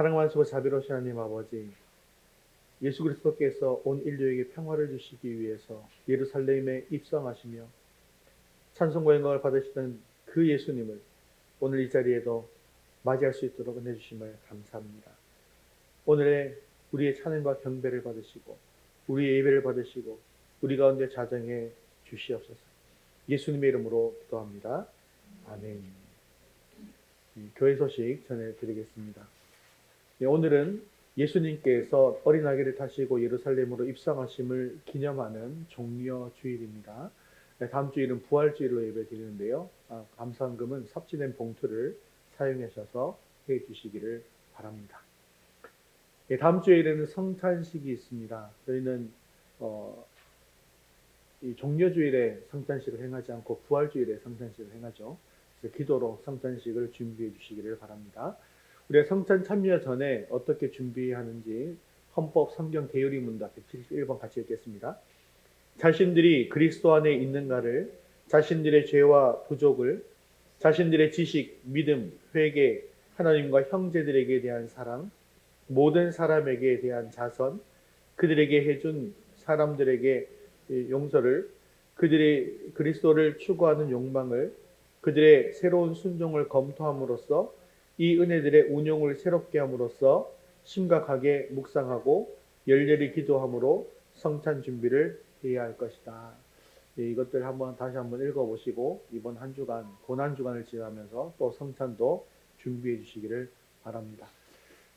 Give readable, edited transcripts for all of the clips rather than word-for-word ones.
사랑 많으시고 자비로우신 하나님 아버지, 예수 그리스도께서 온 인류에게 평화를 주시기 위해서 예루살렘에 입성하시며 찬송과 영광을 받으시던 그 예수님을 오늘 이 자리에도 맞이할 수 있도록 은혜 주심을 감사합니다. 오늘의 우리의 찬양과 경배를 받으시고 우리의 예배를 받으시고 우리 가운데 자정해 주시옵소서. 예수님의 이름으로 기도합니다. 아멘. 교회 소식 전해드리겠습니다. 오늘은 예수님께서 어린 아기를 타시고 예루살렘으로 입성하심을 기념하는 종려주일입니다. 다음 주일은 부활주일로 예배드리는데요. 감사헌금은 섭취된 봉투를 사용하셔서 해주시기를 바랍니다. 다음 주일에는 성찬식이 있습니다. 저희는 이 종려주일에 성찬식을 행하지 않고 부활주일에 성찬식을 행하죠. 그래서 기도로 성찬식을 준비해 주시기를 바랍니다. 우리가 성찬 참여 전에 어떻게 준비하는지 헌법 성경 대유리 문답 171번 같이 읽겠습니다. 자신들이 그리스도 안에 있는가를, 자신들의 죄와 부족을, 자신들의 지식, 믿음, 회개, 하나님과 형제들에게 대한 사랑, 모든 사람에게 대한 자선, 그들에게 해준 사람들에게 용서를, 그들의 그리스도를 추구하는 욕망을, 그들의 새로운 순종을 검토함으로써 이 은혜들의 운용을 새롭게 함으로써 심각하게 묵상하고 열렬히 기도함으로 성찬 준비를 해야 할 것이다. 이것들 다시 한번 읽어보시고 이번 한 주간 고난 주간을 지나면서 또 성찬도 준비해 주시기를 바랍니다.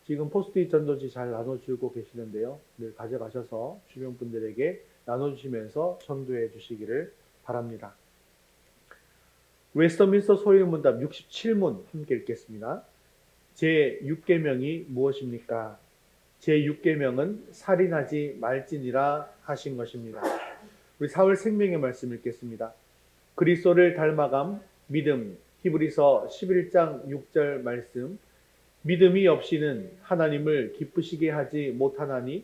지금 포스트잇 전도지 잘 나눠주고 계시는데요. 늘 가져가셔서 주변 분들에게 나눠주시면서 전도해 주시기를 바랍니다. 웨스터민스터 소위문답 67문 함께 읽겠습니다. 제6계명이 무엇입니까? 제6계명은 살인하지 말지니라 하신 것입니다. 우리 4월 생명의 말씀 읽겠습니다. 그리스도를 닮아감, 믿음, 히브리서 11장 6절 말씀. 믿음이 없이는 하나님을 기쁘시게 하지 못하나니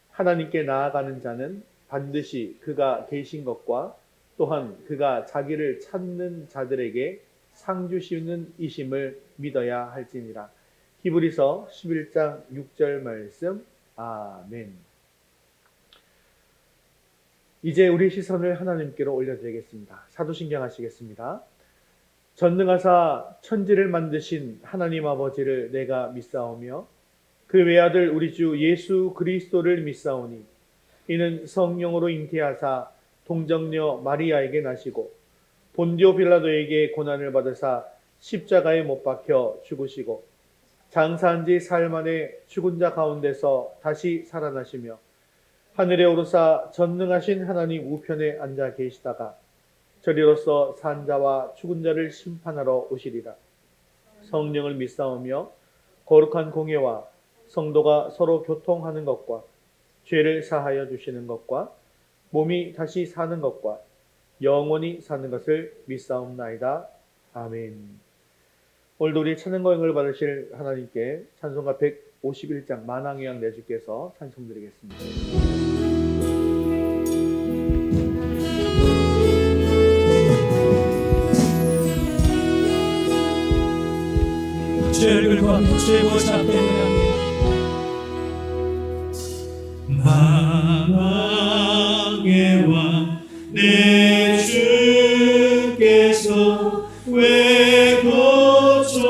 하나님께 나아가는 자는 반드시 그가 계신 것과 또한 그가 자기를 찾는 자들에게 상 주시는 이심을 믿어야 할지니라. 히브리서 11장 6절 말씀. 아멘. 이제 우리 시선을 하나님께로 올려드리겠습니다. 사도신경 하시겠습니다. 전능하사 천지를 만드신 하나님 아버지를 내가 믿사오며 그 외아들 우리 주 예수 그리스도를 믿사오니 이는 성령으로 잉태하사 동정녀 마리아에게 나시고 본디오 빌라도에게 고난을 받으사 십자가에 못 박혀 죽으시고 장사한 지 사흘 만에 죽은 자 가운데서 다시 살아나시며 하늘에 오르사 전능하신 하나님 우편에 앉아 계시다가 저리로서 산 자와 죽은 자를 심판하러 오시리라. 성령을 믿사오며 거룩한 공예와 성도가 서로 교통하는 것과 죄를 사하여 주시는 것과 몸이 다시 사는 것과 영원히 사는 것을 믿사옵나이다. 아멘. 오늘도 우리 찬양과 영광을 받으실 하나님께 찬송가 151장 만왕의왕 내주께서 찬송드리겠습니다. 죄를 걷고 죄보자 빼느라 만왕의 왕 내 주께서 왜 고초당했나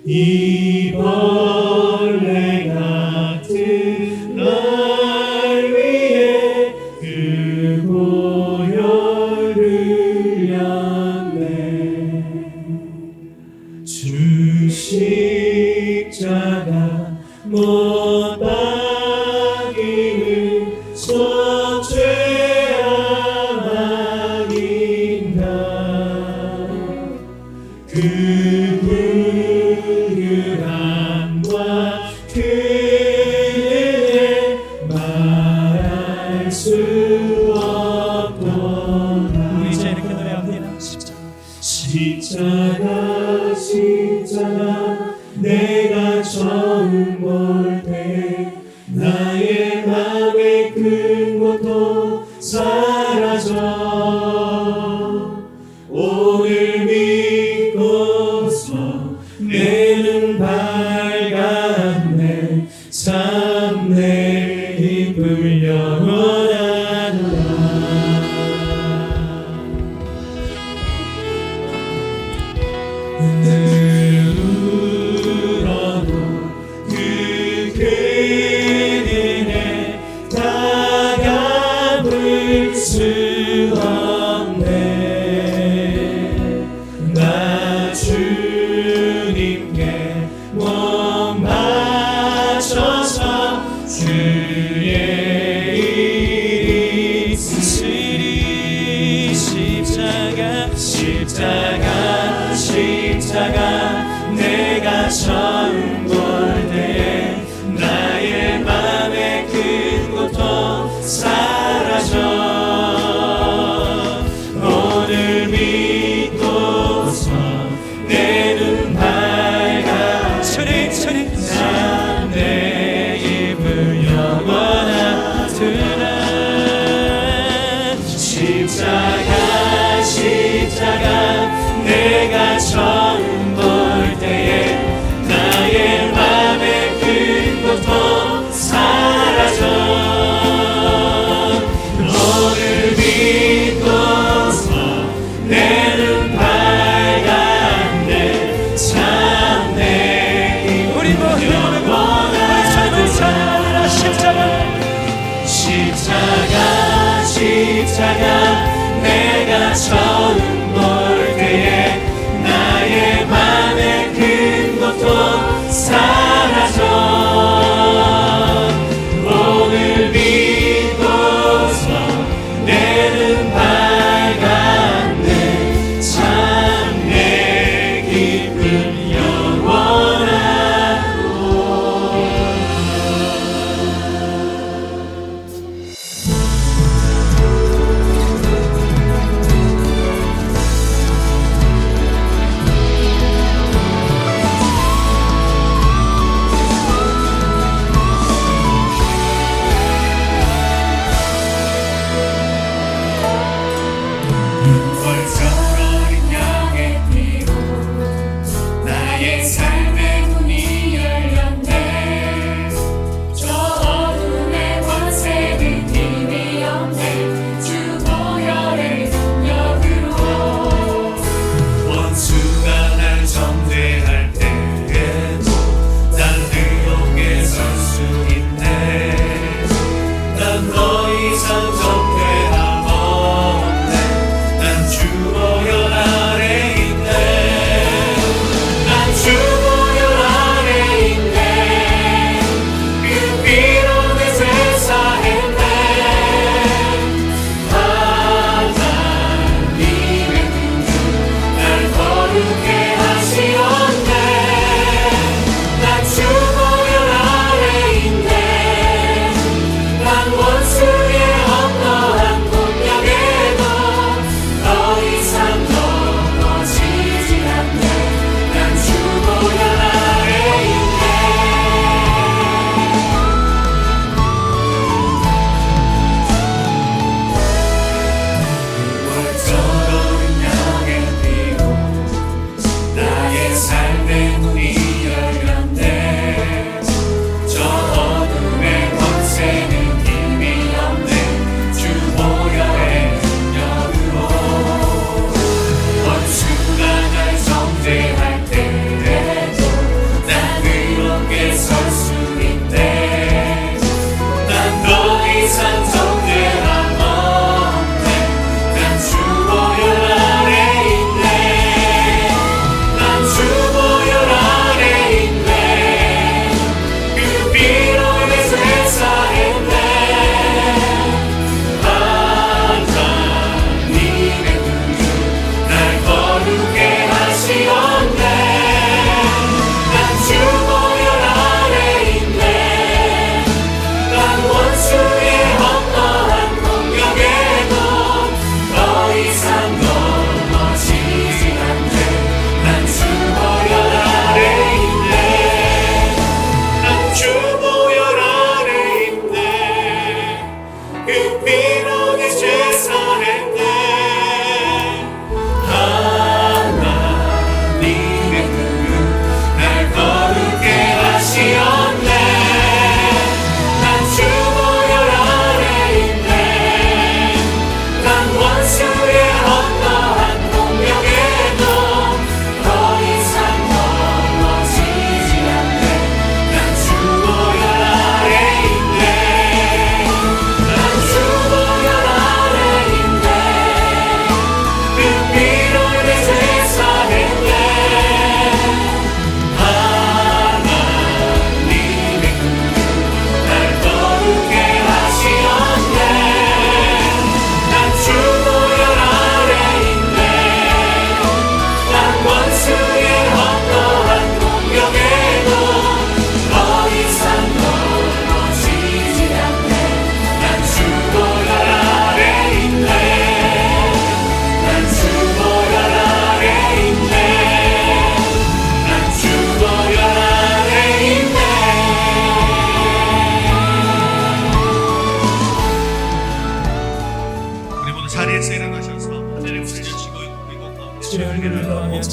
이 벌레 같은 날 위해 그 고열을 양매 주 십자가 못 박임을 속죄함 아닌가 그 불휼함과 그 은혜 말할 수 없도다. 우리 이제 이렇게 노래합니다. 십자가 십자가 내가 처음 볼 때 나의 맘의 큰 고통 사라져 오늘 믿고 늘 울어도 그 큰 은혜 다 갚을 수 없네. 나 주님께 몸 바쳐서 주의 일 있으리. 십자가 내가 처음 볼 때에 나의 맘의 큰 고통 사라져. 오늘 믿고서 내 눈 밝아 참 내 입을 영원하리라. 십자가 내가 처음 볼 때에 나의 맘의 큰 고통 사라져. 너를 믿고서 내 눈 밝았네. 참 내 힘을 영원하리라. 십자가 내가 처음 볼 때에 나의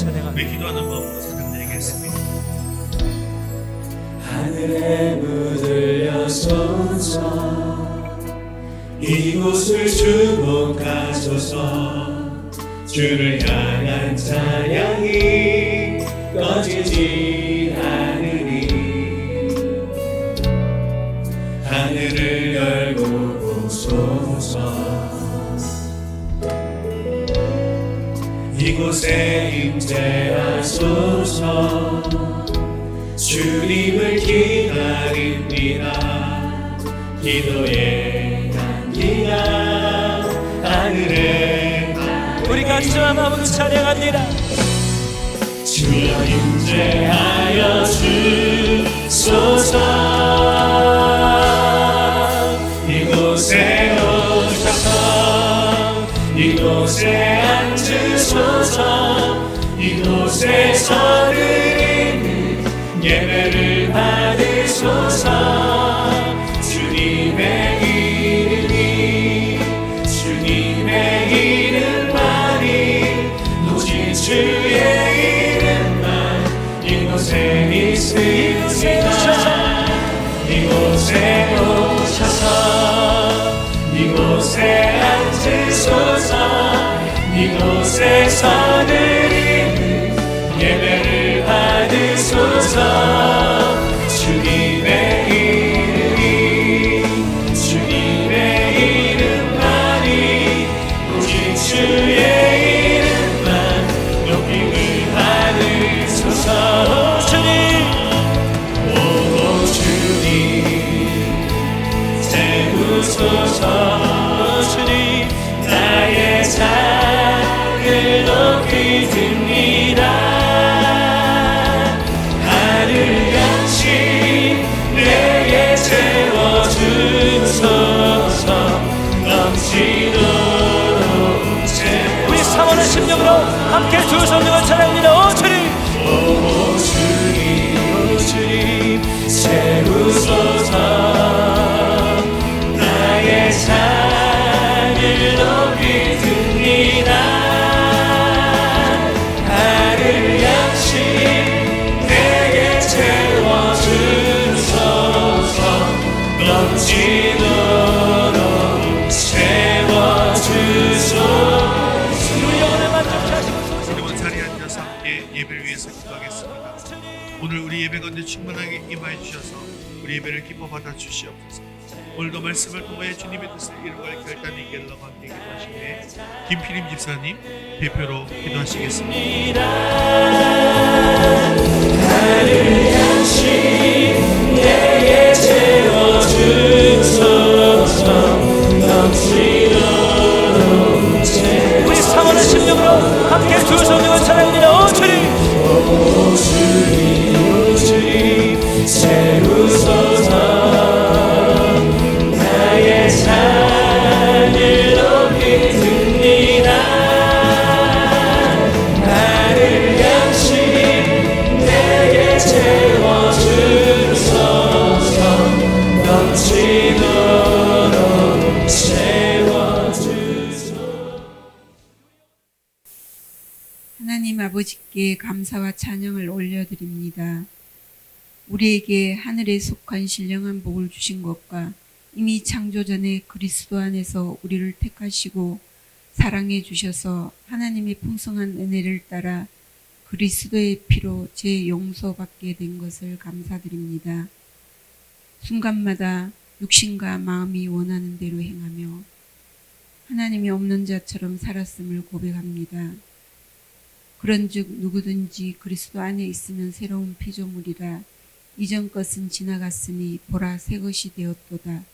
찬양합니다. 우리 기도하는 마음으로 찬양드리겠습니다. 하늘에 묻으려소서 이곳을 주목하소서 주를 향한 찬양이 꺼지지 않으니 하늘을 열고 보소서 이곳에 임재하소서 주님을 기다립니다 기도의 향기가 하늘에 우리 같이 마음으로 찬양합니다. 주여 임재하여 주소서 이곳에 오셔서 이곳에 앉으소서 이곳에서 드리는 예배를 받으소서 주님의 이름만이 오직 주의 이름만 이곳에 있으시다 이곳에 오셔서 이곳에 앉으소서 이곳에서 드리는 예배를 받으소서 주님의 이름만이 오직 주의 이름만 높임을 받으소서 주님 오 주님 세우소서 주님 나의 잔을 높이 듭니다 하늘 양식 내게 채워주소서 넘치도록 우리 사모하는 심령으로 함께 주 성령을 찬양합니다. 오 주님 주님 채우소서 나의 잔을 높이 듭니다 하늘 양식 내게 채워주소서 넘치도록 채워주소서 우리 영혼을 만족케 하시고 여러분 자리에 앉아서 함께 예배를 위해서 기도하겠습니다. 오늘 우리 예배 가운데 충만하게 임하여 주셔서 우리 예배를 기뻐 받아 주시옵소서. 오늘도 말씀을 통하여 주님의 뜻을 이루갈 결단이 있게 달라고 함께 기도하시네 김필임 집사님 대표로 기도하시겠습니다. 하늘 양식 내게 채워주소서 넘치도록 우리 사모하는 심령으로 함께 주 성령을 찬양합니다. 오 주님 주님 채우소서 나의 잔을 높이 듭니다 하늘 양식 내게 채워주소서 넘치도록 채워주소서 하나님 아버지께 감사와 찬양을 올려드립니다. 우리에게 하늘에 속한 신령한 복을 주신 것과 이미 창조 전에 그리스도 안에서 우리를 택하시고 사랑해 주셔서 하나님의 풍성한 은혜를 따라 그리스도의 피로 제 용서받게 된 것을 감사드립니다. 순간마다 육신과 마음이 원하는 대로 행하며 하나님이 없는 자처럼 살았음을 고백합니다. 그런즉 누구든지 그리스도 안에 있으면 새로운 피조물이라 이전 것은 지나갔으니 보라 새 것이 되었도다.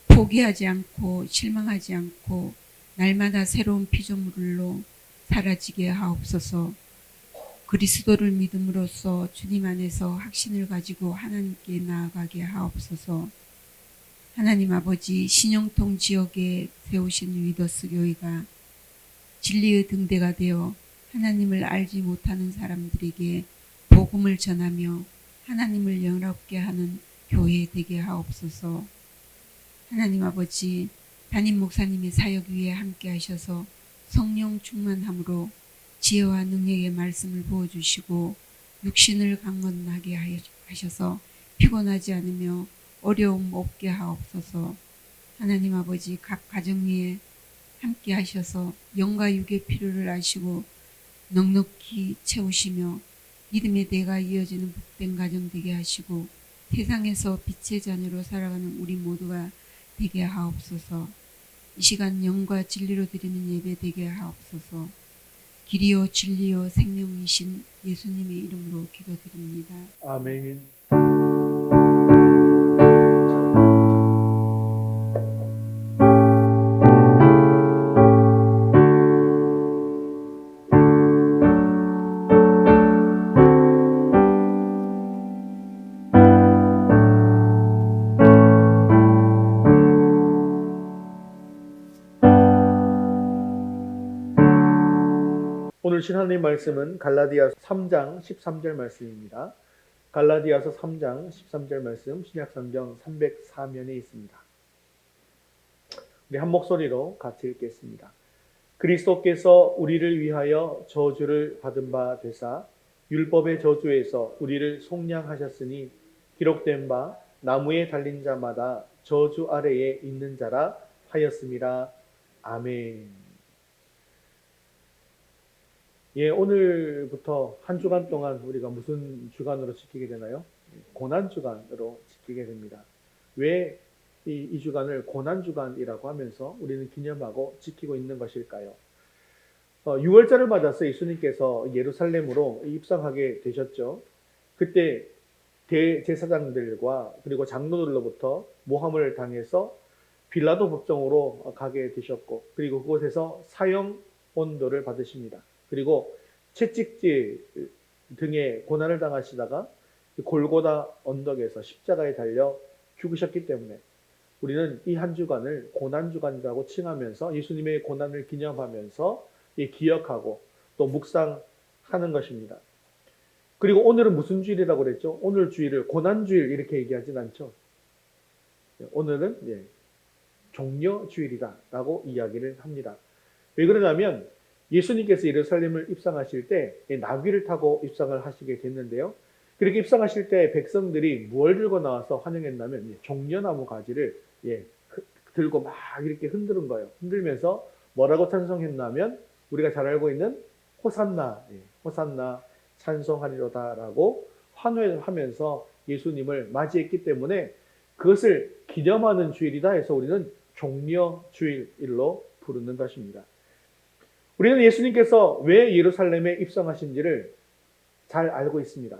포기하지 않고 실망하지 않고 날마다 새로운 피조물로 사라지게 하옵소서. 그리스도를 믿음으로써 주님 안에서 확신을 가지고 하나님께 나아가게 하옵소서. 하나님 아버지, 신영통 지역에 세우신 위더스 교회가 진리의 등대가 되어 하나님을 알지 못하는 사람들에게 복음을 전하며 하나님을 영롭게 하는 교회 되게 하옵소서. 하나님 아버지, 담임 목사님의 사역 위에 함께 하셔서 성령 충만함으로 지혜와 능력의 말씀을 부어주시고 육신을 강건하게 하셔서 피곤하지 않으며 어려움 없게 하옵소서. 하나님 아버지, 각 가정 위에 함께 하셔서 영과 육의 필요를 아시고 넉넉히 채우시며 믿음의 대가 이어지는 복된 가정 되게 하시고 세상에서 빛의 자녀로 살아가는 우리 모두가 되게 하옵소서. 이 시간 영과 진리로 드리는 예배 되게 하옵소서. 길이요 진리요 생명이신 예수님의 이름으로 기도드립니다. 아멘. 오늘 하나님 말씀은 갈라디아서 3장 13절 말씀입니다. 갈라디아서 3장 13절 말씀 신약성경 304면에 있습니다. 우리 한 목소리로 같이 읽겠습니다. 그리스도께서 우리를 위하여 저주를 받은 바 되사 율법의 저주에서 우리를 속량하셨으니 기록된 바 나무에 달린 자마다 저주 아래에 있는 자라 하였음이라. 아멘. 예, 오늘부터 한 주간 동안 우리가 무슨 주간으로 지키게 되나요? 고난주간으로 지키게 됩니다. 왜 이 주간을 고난주간이라고 하면서 우리는 기념하고 지키고 있는 것일까요? 6월절을 맞아서 예수님께서 예루살렘으로 입성하게 되셨죠. 그때 대제사장들과 그리고 장로들로부터 모함을 당해서 빌라도 법정으로 가게 되셨고, 그리고 그곳에서 사형 온도를 받으십니다. 그리고 채찍질 등의 고난을 당하시다가 골고다 언덕에서 십자가에 달려 죽으셨기 때문에 우리는 이 한 주간을 고난주간이라고 칭하면서 예수님의 고난을 기념하면서 기억하고 또 묵상하는 것입니다. 그리고 오늘은 무슨 주일이라고 그랬죠? 오늘 주일을 고난주일 이렇게 얘기하진 않죠. 오늘은 종려주일이다라고 이야기를 합니다. 왜 그러냐면 예수님께서 예루살렘을 입성하실 때 나귀를 타고 입성을 하시게 됐는데요. 그렇게 입성하실 때 백성들이 무엇을 들고 나와서 환영했냐면 종려나무 가지를 들고 막 이렇게 흔드는 거예요. 흔들면서 뭐라고 찬송했냐면 우리가 잘 알고 있는 호산나, 호산나 찬송하리로다라고 환호하면서 예수님을 맞이했기 때문에 그것을 기념하는 주일이다 해서 우리는 종려주일로 부르는 것입니다. 우리는 예수님께서 왜 예루살렘에 입성하신지를 잘 알고 있습니다.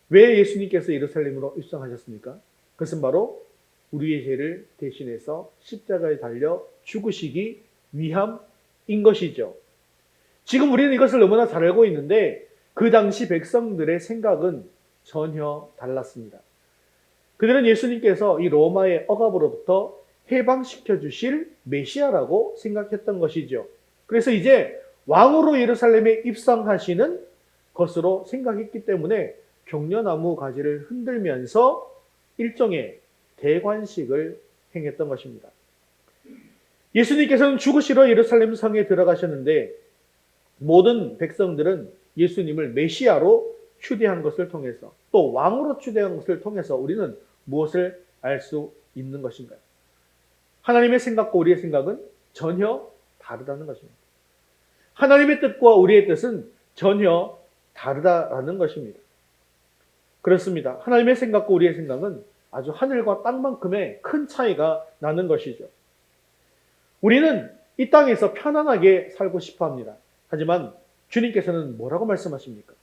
왜 예수님께서 예루살렘으로 입성하셨습니까? 그것은 바로 우리의 죄를 대신해서 십자가에 달려 죽으시기 위함인 것이죠. 지금 우리는 이것을 너무나 잘 알고 있는데 그 당시 백성들의 생각은 전혀 달랐습니다. 그들은 예수님께서 이 로마의 억압으로부터 해방시켜 주실 메시아라고 생각했던 것이죠. 그래서 이제 왕으로 예루살렘에 입성하시는 것으로 생각했기 때문에 종려나무 가지를 흔들면서 일종의 대관식을 행했던 것입니다. 예수님께서는 죽으시러 예루살렘 성에 들어가셨는데 모든 백성들은 예수님을 메시아로 추대한 것을 통해서 또 왕으로 추대한 것을 통해서 우리는 무엇을 알 수 있는 것인가요? 하나님의 생각과 우리의 생각은 전혀 다르다는 것입니다. 하나님의 뜻과 우리의 뜻은 전혀 다르다라는 것입니다. 그렇습니다. 하나님의 생각과 우리의 생각은 아주 하늘과 땅만큼의 큰 차이가 나는 것이죠. 우리는 이 땅에서 편안하게 살고 싶어 합니다. 하지만 주님께서는 뭐라고 말씀하십니까?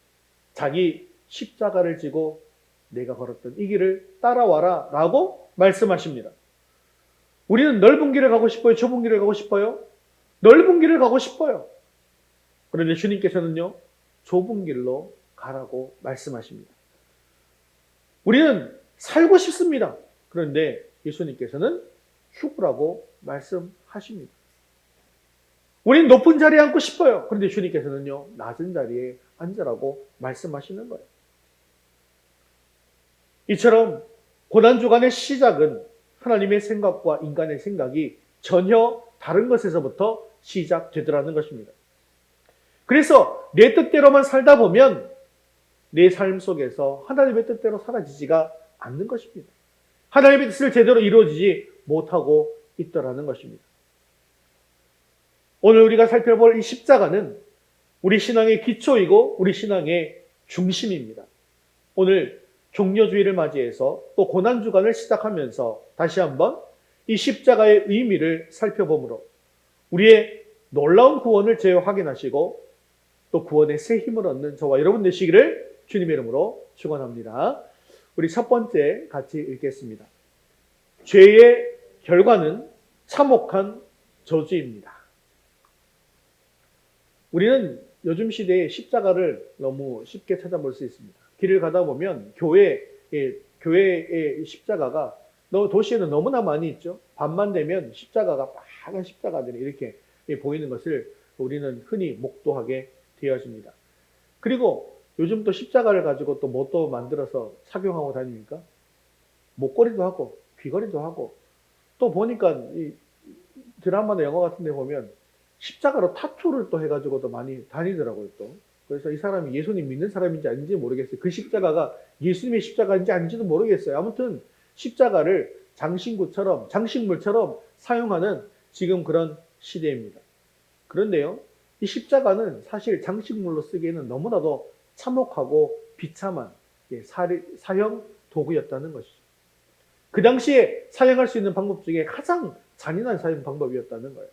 자기 십자가를 지고 내가 걸었던 이 길을 따라와라 라고 말씀하십니다. 우리는 넓은 길을 가고 싶어요? 좁은 길을 가고 싶어요? 넓은 길을 가고 싶어요. 그런데 주님께서는요, 좁은 길로 가라고 말씀하십니다. 우리는 살고 싶습니다. 그런데 예수님께서는 죽으라고 말씀하십니다. 우리는 높은 자리에 앉고 싶어요. 그런데 주님께서는요, 낮은 자리에 앉으라고 말씀하시는 거예요. 이처럼 고난주간의 시작은 하나님의 생각과 인간의 생각이 전혀 다른 것에서부터 시작되더라는 것입니다. 그래서 내 뜻대로만 살다 보면 내 삶 속에서 하나님의 뜻대로 사라지지가 않는 것입니다. 하나님의 뜻을 제대로 이루어지지 못하고 있더라는 것입니다. 오늘 우리가 살펴볼 이 십자가는 우리 신앙의 기초이고 우리 신앙의 중심입니다. 오늘 종려주의를 맞이해서 또 고난주간을 시작하면서 다시 한번 이 십자가의 의미를 살펴보므로 우리의 놀라운 구원을 재확인하시고 또 구원의 새 힘을 얻는 저와 여러분 되시기를 주님의 이름으로 축원합니다. 우리 첫 번째 같이 읽겠습니다. 죄의 결과는 참혹한 저주입니다. 우리는 요즘 시대에 십자가를 너무 쉽게 찾아볼 수 있습니다. 길을 가다 보면 교회의 십자가가 도시에는 너무나 많이 있죠. 밤만 되면 십자가가 빨간 십자가들이 이렇게 보이는 것을 우리는 흔히 목도하게 되어집니다. 그리고 요즘 또 십자가를 가지고 또 뭐 또 만들어서 착용하고 다닙니까? 목걸이도 하고 귀걸이도 하고 또 보니까 이 드라마나 영화 같은 데 보면 십자가로 타투를 또 해가지고도 많이 다니더라고요 또. 그래서 이 사람이 예수님 믿는 사람인지 아닌지 모르겠어요. 그 십자가가 예수님의 십자가인지 아닌지도 모르겠어요. 아무튼 십자가를 장식물처럼 사용하는 지금 그런 시대입니다. 그런데요, 이 십자가는 사실 장식물로 쓰기에는 너무나도 참혹하고 비참한 사형 도구였다는 것이죠. 그 당시에 사용할 수 있는 방법 중에 가장 잔인한 사용 방법이었다는 거예요.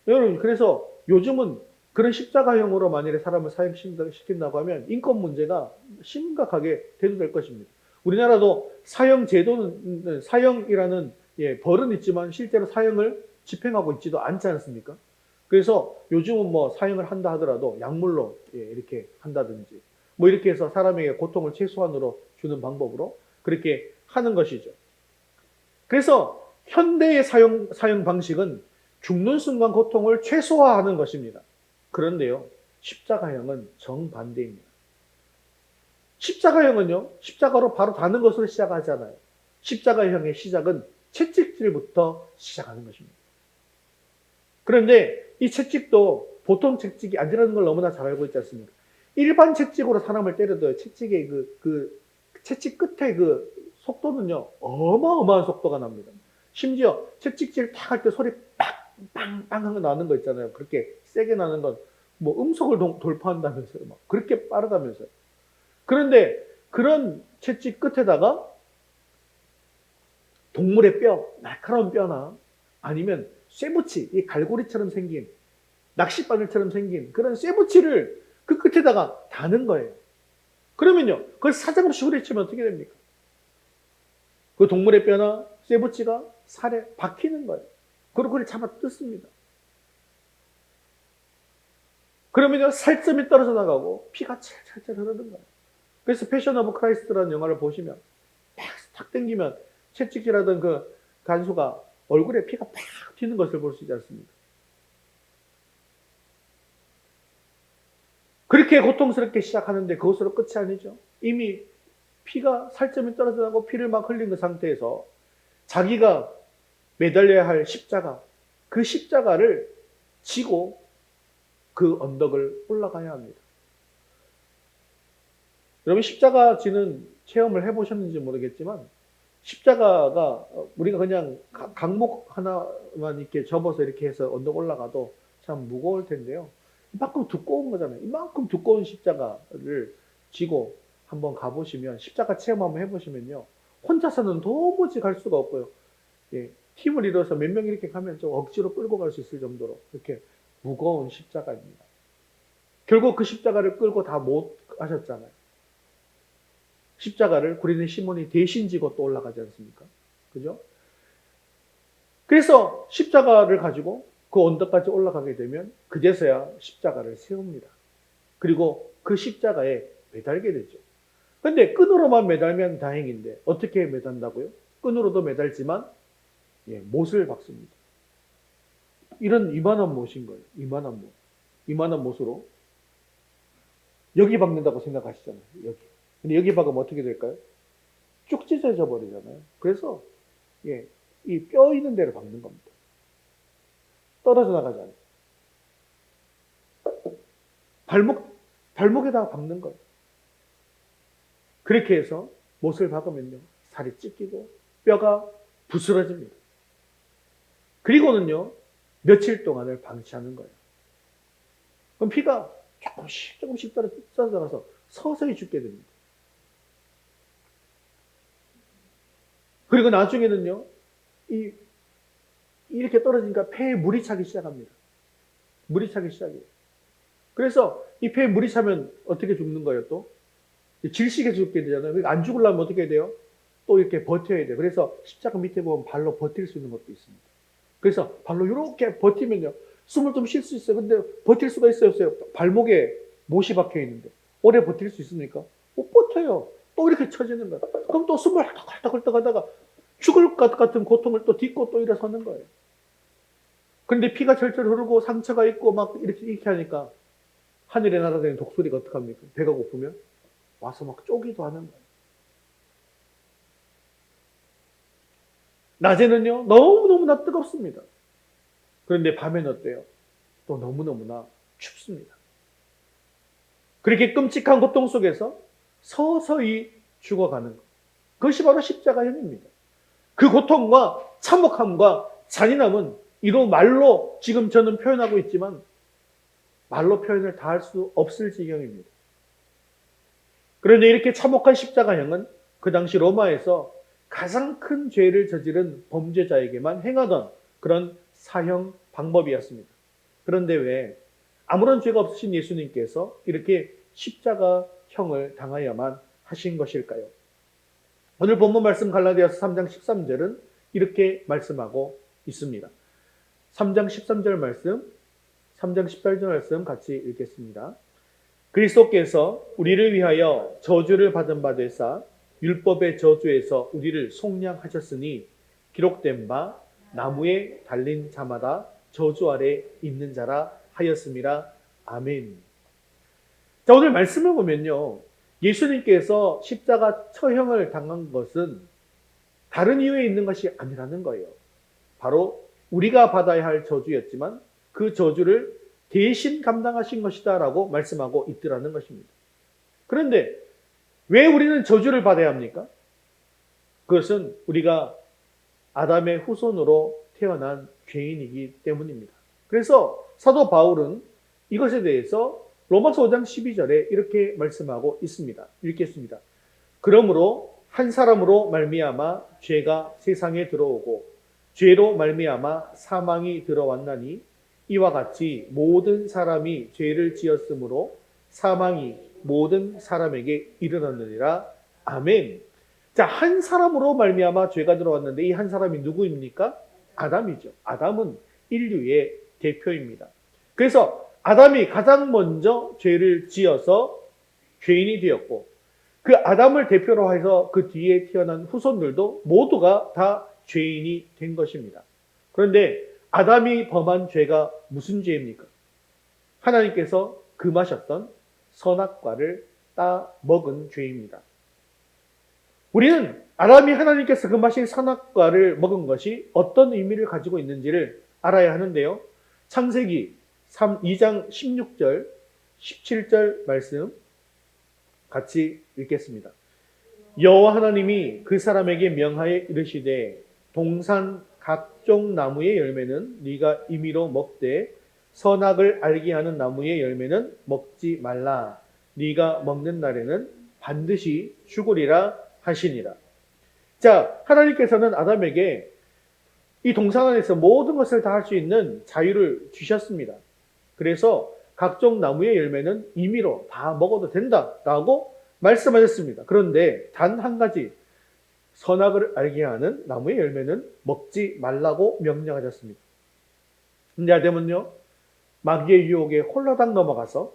여러분, 그래서 요즘은 그런 십자가형으로 만일에 사람을 사형시킨다고 하면 인권 문제가 심각하게 대두될 것입니다. 우리나라도 사형 제도는, 사형이라는 벌은 있지만 실제로 사형을 집행하고 있지도 않지 않습니까? 그래서 요즘은 뭐 사형을 한다 하더라도 약물로 이렇게 한다든지 뭐 이렇게 해서 사람에게 고통을 최소한으로 주는 방법으로 그렇게 하는 것이죠. 그래서 현대의 사형 방식은 죽는 순간 고통을 최소화하는 것입니다. 그런데요, 십자가형은 정반대입니다. 십자가형은요, 십자가로 바로 다는 것으로 시작하잖아요. 십자가형의 시작은 채찍질부터 시작하는 것입니다. 그런데 이 채찍도 보통 채찍이 아니라는 걸 너무나 잘 알고 있지 않습니까? 일반 채찍으로 사람을 때려도요, 채찍의 채찍 끝의 그 속도는요, 어마어마한 속도가 납니다. 심지어 채찍질 탁 할 때 소리 빵빵빵 하고 나는 거 있잖아요. 그렇게 세게 나는 건 뭐 음속을 돌파한다면서요. 막 그렇게 빠르다면서요. 그런데 그런 채찍 끝에다가 동물의 뼈, 날카로운 뼈나 아니면 쇠붙이, 이 갈고리처럼 생긴 낚싯바늘처럼 생긴 그런 쇠붙이를 그 끝에다가 다는 거예요. 그러면요, 그걸 사정없이 후려치면 어떻게 됩니까? 그 동물의 뼈나 쇠붙이가 살에 박히는 거예요. 그리고 그걸 잡아 뜯습니다. 그러면요, 살점이 떨어져 나가고 피가 찰찰 흐르는 거예요. 그래서 패션 오브 크라이스트라는 영화를 보시면 탁 당기면 채찍질하던 그 간수가 얼굴에 피가 팍 튀는 것을 볼 수 있지 않습니까? 그렇게 고통스럽게 시작하는데 그것으로 끝이 아니죠. 이미 피가 살점이 떨어져 나고 피를 막 흘린 그 상태에서 자기가 매달려야 할 십자가, 그 십자가를 지고 그 언덕을 올라가야 합니다. 여러분, 십자가 지는 체험을 해보셨는지 모르겠지만 십자가가 우리가 그냥 강목 하나만 이렇게 접어서 이렇게 해서 언덕 올라가도 참 무거울 텐데요. 이만큼 두꺼운 거잖아요. 이만큼 두꺼운 십자가를 지고 한번 가보시면, 십자가 체험 한번 해보시면요, 혼자서는 도무지 갈 수가 없고요. 팀을 이뤄서 몇 명 이렇게 가면 좀 억지로 끌고 갈 수 있을 정도로 그렇게 무거운 십자가입니다. 결국 그 십자가를 끌고 다 못 가셨잖아요. 십자가를 구리는 시몬이 대신 지고 또 올라가지 않습니까? 그죠? 그래서 십자가를 가지고 그 언덕까지 올라가게 되면 그제서야 십자가를 세웁니다. 그리고 그 십자가에 매달게 되죠. 근데 끈으로만 매달면 다행인데 어떻게 매단다고요? 끈으로도 매달지만 못을 박습니다. 이만한 못인 거예요. 이만한 못. 이만한 못으로 여기 박는다고 생각하시잖아요. 여기. 근데 여기 박으면 어떻게 될까요? 쭉 찢어져 버리잖아요. 그래서 이 뼈 있는 데를 박는 겁니다. 떨어져 나가지 않아요. 발목에다가 박는 거예요. 그렇게 해서 못을 박으면요, 살이 찢기고 뼈가 부스러집니다. 그리고는요, 며칠 동안을 방치하는 거예요. 그럼 피가 조금씩 떨어져서 서서히 죽게 됩니다. 그리고 나중에는요, 이렇게 떨어지니까 폐에 물이 차기 시작합니다. 물이 차기 시작해요. 그래서 이 폐에 물이 차면 어떻게 죽는 거예요, 또? 질식해 죽게 되잖아요. 그러니까 안 죽으려면 어떻게 해야 돼요? 또 이렇게 버텨야 돼요. 그래서 십자가 밑에 보면 발로 버틸 수 있는 것도 있습니다. 그래서 발로 이렇게 버티면요, 숨을 좀 쉴 수 있어요. 근데 버틸 수가 있어요, 없어요? 발목에 못이 박혀 있는데 오래 버틸 수 있습니까? 못 버텨요. 또 이렇게 쳐지는 거예요. 그럼 또 숨을 헐떡헐떡 하다가 죽을 것 같은 고통을 또 딛고 또 일어서는 거예요. 그런데 피가 철철 흐르고 상처가 있고 막 이렇게 하니까 하늘에 날아다니는 독수리가 어떡합니까? 배가 고프면 와서 막 쪼기도 하는 거예요. 낮에는요, 너무너무나 뜨겁습니다. 그런데 밤에는 어때요? 또 너무너무나 춥습니다. 그렇게 끔찍한 고통 속에서 서서히 죽어가는 것. 그것이 바로 십자가형입니다. 그 고통과 참혹함과 잔인함은 이로 말로 지금 저는 표현하고 있지만 말로 표현을 다 할 수 없을 지경입니다. 그런데 이렇게 참혹한 십자가형은 그 당시 로마에서 가장 큰 죄를 저지른 범죄자에게만 행하던 그런 사형 방법이었습니다. 그런데 왜 아무런 죄가 없으신 예수님께서 이렇게 십자가형을 당하여야만 하신 것일까요? 오늘 본문 말씀 갈라디아서 3장 13절은 이렇게 말씀하고 있습니다. 3장 13절 말씀, 3장 18절 말씀 같이 읽겠습니다. 그리스도께서 우리를 위하여 저주를 받은 바 되사 율법의 저주에서 우리를 속량하셨으니 기록된 바 나무에 달린 자마다 저주 아래 있는 자라 하였음이라. 아멘. 자, 오늘 말씀을 보면요, 예수님께서 십자가 처형을 당한 것은 다른 이유에 있는 것이 아니라는 거예요. 바로 우리가 받아야 할 저주였지만 그 저주를 대신 감당하신 것이다 라고 말씀하고 있더라는 것입니다. 그런데 왜 우리는 저주를 받아야 합니까? 그것은 우리가 아담의 후손으로 태어난 죄인이기 때문입니다. 그래서 사도 바울은 이것에 대해서 로마서 5장 12절에 이렇게 말씀하고 있습니다. 읽겠습니다. 그러므로 한 사람으로 말미암아 죄가 세상에 들어오고 죄로 말미암아 사망이 들어왔나니 이와 같이 모든 사람이 죄를 지었으므로 사망이 모든 사람에게 이르렀느니라. 아멘. 자, 한 사람으로 말미암아 죄가 들어왔는데 이 한 사람이 누구입니까? 아담이죠. 아담은 인류의 대표입니다. 그래서 아담이 가장 먼저 죄를 지어서 죄인이 되었고 그 아담을 대표로 해서 그 뒤에 태어난 후손들도 모두가 다 죄인이 된 것입니다. 그런데 아담이 범한 죄가 무슨 죄입니까? 하나님께서 금하셨던 선악과를 따 먹은 죄입니다. 우리는 아담이 하나님께서 금하신 선악과를 먹은 것이 어떤 의미를 가지고 있는지를 알아야 하는데요. 창세기 2장 16절, 17절 말씀 같이 읽겠습니다. 여호와 하나님이 그 사람에게 명하여 이르시되 동산 각종 나무의 열매는 네가 임의로 먹되 선악을 알게 하는 나무의 열매는 먹지 말라. 네가 먹는 날에는 반드시 죽으리라 하시니라. 자, 하나님께서는 아담에게 이 동산 안에서 모든 것을 다 할 수 있는 자유를 주셨습니다. 그래서 각종 나무의 열매는 임의로 다 먹어도 된다라고 말씀하셨습니다. 그런데 단 한 가지 선악을 알게 하는 나무의 열매는 먹지 말라고 명령하셨습니다. 근데 아담은요, 마귀의 유혹에 홀라당 넘어가서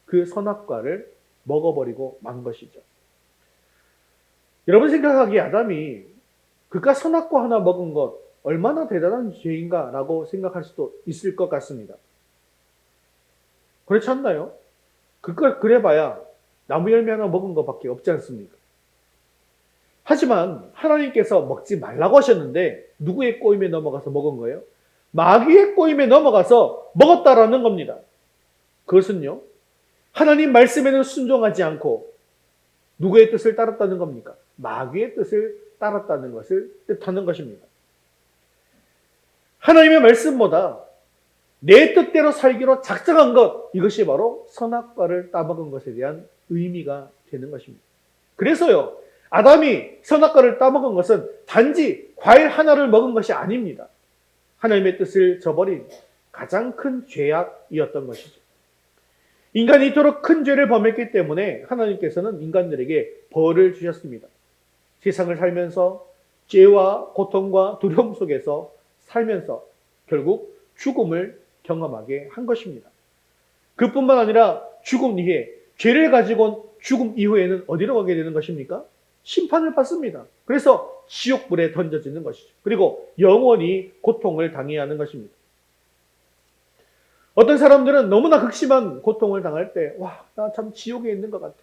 그 선악과를 먹어버리고 만 것이죠. 여러분 생각하기에 아담이 그깟 선악과 하나 먹은 것 얼마나 대단한 죄인가 라고 생각할 수도 있을 것 같습니다. 그렇지 않나요? 그걸 그래봐야 나무 열매 하나 먹은 것밖에 없지 않습니까? 하지만 하나님께서 먹지 말라고 하셨는데 누구의 꼬임에 넘어가서 먹은 거예요? 마귀의 꼬임에 넘어가서 먹었다라는 겁니다. 그것은요, 하나님 말씀에는 순종하지 않고 누구의 뜻을 따랐다는 겁니까? 마귀의 뜻을 따랐다는 것을 뜻하는 것입니다. 하나님의 말씀보다 내 뜻대로 살기로 작정한 것, 이것이 바로 선악과를 따먹은 것에 대한 의미가 되는 것입니다. 그래서요, 아담이 선악과를 따먹은 것은 단지 과일 하나를 먹은 것이 아닙니다. 하나님의 뜻을 저버린 가장 큰 죄악이었던 것이죠. 인간이 이토록 큰 죄를 범했기 때문에 하나님께서는 인간들에게 벌을 주셨습니다. 세상을 살면서 죄와 고통과 두려움 속에서 살면서 결국 죽음을 경험하게 한 것입니다. 그뿐만 아니라 죽음 이후에, 죄를 가지고 온 죽음 이후에는 어디로 가게 되는 것입니까? 심판을 받습니다. 그래서 지옥불에 던져지는 것이죠. 그리고 영원히 고통을 당해야 하는 것입니다. 어떤 사람들은 너무나 극심한 고통을 당할 때, 와, 나 참 지옥에 있는 것 같아.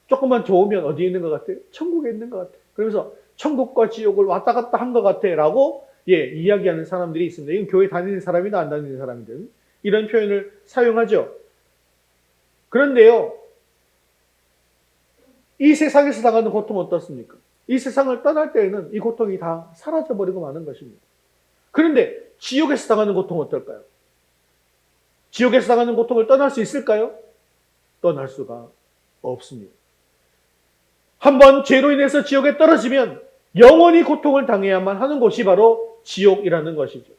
조금만 좋으면 어디에 있는 것 같아? 천국에 있는 것 같아. 그러면서 천국과 지옥을 왔다 갔다 한 것 같아. 라고 이야기하는 사람들이 있습니다. 이건 교회 다니는 사람이나 안 다니는 사람이든 이런 표현을 사용하죠. 그런데요, 이 세상에서 당하는 고통은 어떻습니까? 이 세상을 떠날 때에는 이 고통이 다 사라져버리고 마는 것입니다. 그런데 지옥에서 당하는 고통은 어떨까요? 지옥에서 당하는 고통을 떠날 수 있을까요? 떠날 수가 없습니다. 한번 죄로 인해서 지옥에 떨어지면 영원히 고통을 당해야만 하는 곳이 바로 지옥이라는 것이죠.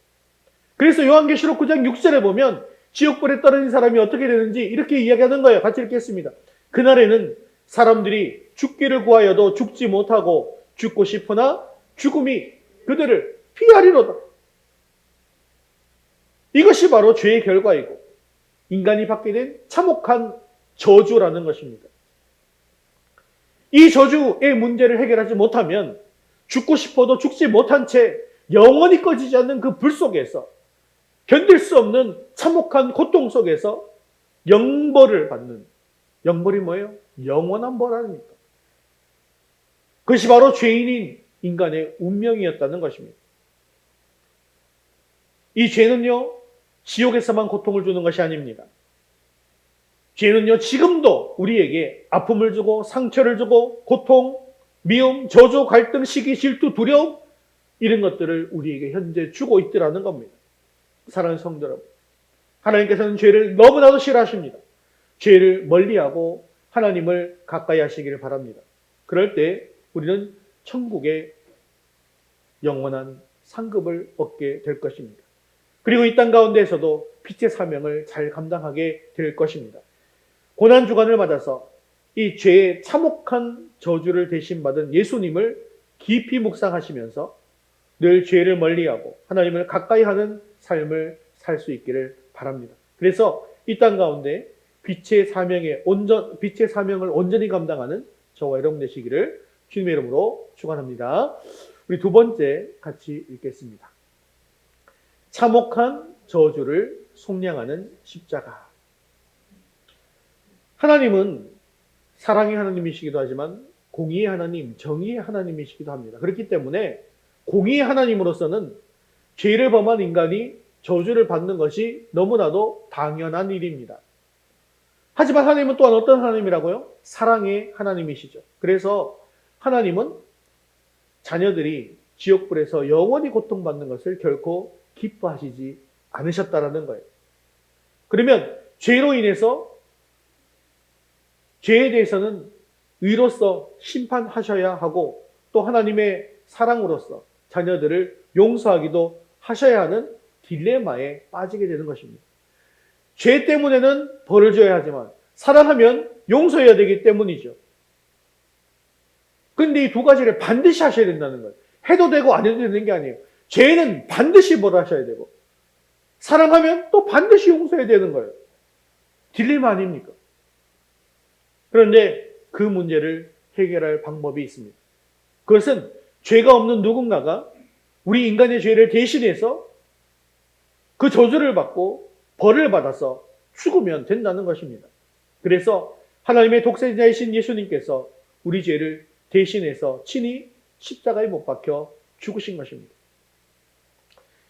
그래서 요한계시록 9장 6절에 보면 지옥불에 떨어진 사람이 어떻게 되는지 이렇게 이야기하는 거예요. 같이 읽겠습니다. 그날에는 사람들이 죽기를 구하여도 죽지 못하고 죽고 싶으나 죽음이 그들을 피하리로다. 이것이 바로 죄의 결과이고 인간이 받게 된 참혹한 저주라는 것입니다. 이 저주의 문제를 해결하지 못하면 죽고 싶어도 죽지 못한 채 영원히 꺼지지 않는 그 불 속에서 견딜 수 없는 참혹한 고통 속에서 영벌을 받는, 영벌이 뭐예요? 영원한 벌 아닙니까? 그것이 바로 죄인인 인간의 운명이었다는 것입니다. 이 죄는요, 지옥에서만 고통을 주는 것이 아닙니다. 죄는요, 지금도 우리에게 아픔을 주고 상처를 주고 고통, 미움, 저주, 갈등, 시기, 질투, 두려움 이런 것들을 우리에게 현재 주고 있더라는 겁니다. 사랑하는 성도 여러분, 하나님께서는 죄를 너무나도 싫어하십니다. 죄를 멀리하고 하나님을 가까이 하시기를 바랍니다. 그럴 때 우리는 천국의 영원한 상급을 얻게 될 것입니다. 그리고 이 땅 가운데에서도 빛의 사명을 잘 감당하게 될 것입니다. 고난주간을 맞아서 이 죄의 참혹한 저주를 대신 받은 예수님을 깊이 묵상하시면서 늘 죄를 멀리하고 하나님을 가까이 하는 삶을 살 수 있기를 바랍니다. 그래서 이 땅 가운데 빛의 사명을 온전히 감당하는 저와 여러분 되시기를 주님의 이름으로 축원합니다. 우리 두 번째 같이 읽겠습니다. 참혹한 저주를 속량하는 십자가. 하나님은 사랑의 하나님이시기도 하지만 공의의 하나님, 정의의 하나님이시기도 합니다. 그렇기 때문에 공의의 하나님으로서는 죄를 범한 인간이 저주를 받는 것이 너무나도 당연한 일입니다. 하지만 하나님은 또한 어떤 하나님이라고요? 사랑의 하나님이시죠. 그래서 하나님은 자녀들이 지옥불에서 영원히 고통받는 것을 결코 기뻐하시지 않으셨다라는 거예요. 그러면 죄로 인해서 죄에 대해서는 의로서 심판하셔야 하고 또 하나님의 사랑으로서 자녀들을 용서하기도 하셔야 하는 딜레마에 빠지게 되는 것입니다. 죄 때문에는 벌을 줘야 하지만 사랑하면 용서해야 되기 때문이죠. 그런데 이 두 가지를 반드시 하셔야 된다는 거예요. 해도 되고 안 해도 되는 게 아니에요. 죄는 반드시 벌하셔야 되고 사랑하면 또 반드시 용서해야 되는 거예요. 딜레마 아닙니까? 그런데 그 문제를 해결할 방법이 있습니다. 그것은 죄가 없는 누군가가 우리 인간의 죄를 대신해서 그 저주를 받고 벌을 받아서 죽으면 된다는 것입니다. 그래서 하나님의 독생자이신 예수님께서 우리 죄를 대신해서 친히 십자가에 못 박혀 죽으신 것입니다.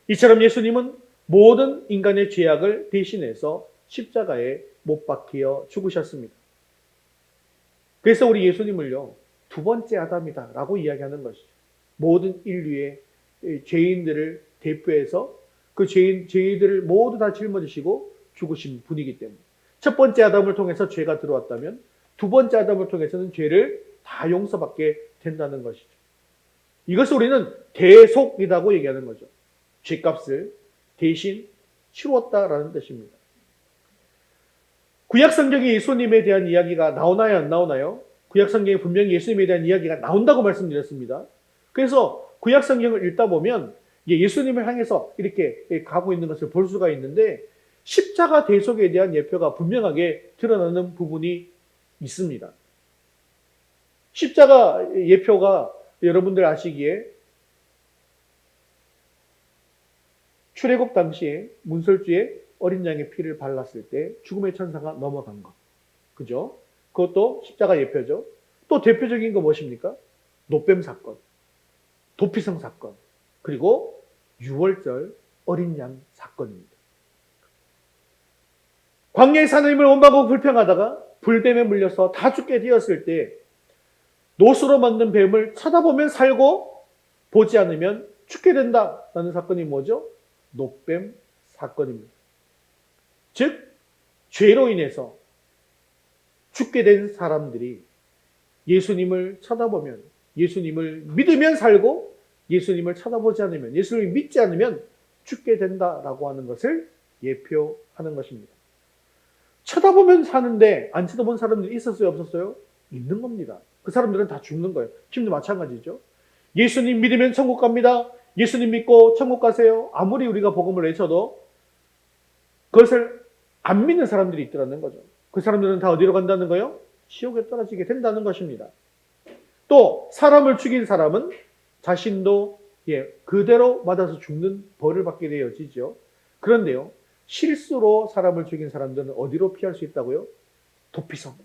이처럼 예수님은 모든 인간의 죄악을 대신해서 십자가에 못 박혀 죽으셨습니다. 그래서 우리 예수님을요, 두 번째 아담이다 라고 이야기하는 것이죠. 모든 인류의 죄인들을 대표해서 그 죄인들을 모두 다 짊어지시고 죽으신 분이기 때문에 첫 번째 아담을 통해서 죄가 들어왔다면 두 번째 아담을 통해서는 죄를 다 용서받게 된다는 것이죠. 이것을 우리는 대속이라고 얘기하는 거죠. 죄값을 대신 치루었다라는 뜻입니다. 구약성경에 예수님에 대한 이야기가 나오나요, 안 나오나요? 구약성경에 분명히 예수님에 대한 이야기가 나온다고 말씀드렸습니다. 그래서 구약성경을 읽다 보면 예수님을 향해서 이렇게 가고 있는 것을 볼 수가 있는데 십자가 대속에 대한 예표가 분명하게 드러나는 부분이 있습니다. 십자가 예표가 여러분들 아시기에 출애굽 당시에 문설주에 어린 양의 피를 발랐을 때 죽음의 천사가 넘어간 것. 그죠? 그것도 십자가 예표죠. 또 대표적인 거 무엇입니까? 노뱀 사건, 도피성 사건, 그리고 유월절 어린 양 사건입니다. 광야에서 하나님을 원망하고 불평하다가 불뱀에 물려서 다 죽게 되었을 때 노수로 만든 뱀을 쳐다보면 살고 보지 않으면 죽게 된다라는 사건이 뭐죠? 노뱀 사건입니다. 즉 죄로 인해서 죽게 된 사람들이 예수님을 쳐다보면, 예수님을 믿으면 살고 예수님을 쳐다보지 않으면, 예수님을 믿지 않으면 죽게 된다라고 하는 것을 예표하는 것입니다. 쳐다보면 사는데 안 쳐다본 사람들이 있었어요, 없었어요? 있는 겁니다. 그 사람들은 다 죽는 거예요. 지금도 마찬가지죠. 예수님 믿으면 천국 갑니다. 예수님 믿고 천국 가세요. 아무리 우리가 복음을 외쳐도 그것을 안 믿는 사람들이 있더라는 거죠. 그 사람들은 다 어디로 간다는 거예요? 지옥에 떨어지게 된다는 것입니다. 또 사람을 죽인 사람은 자신도 그대로 맞아서 죽는 벌을 받게 되어지죠. 그런데요, 실수로 사람을 죽인 사람들은 어디로 피할 수 있다고요? 도피성.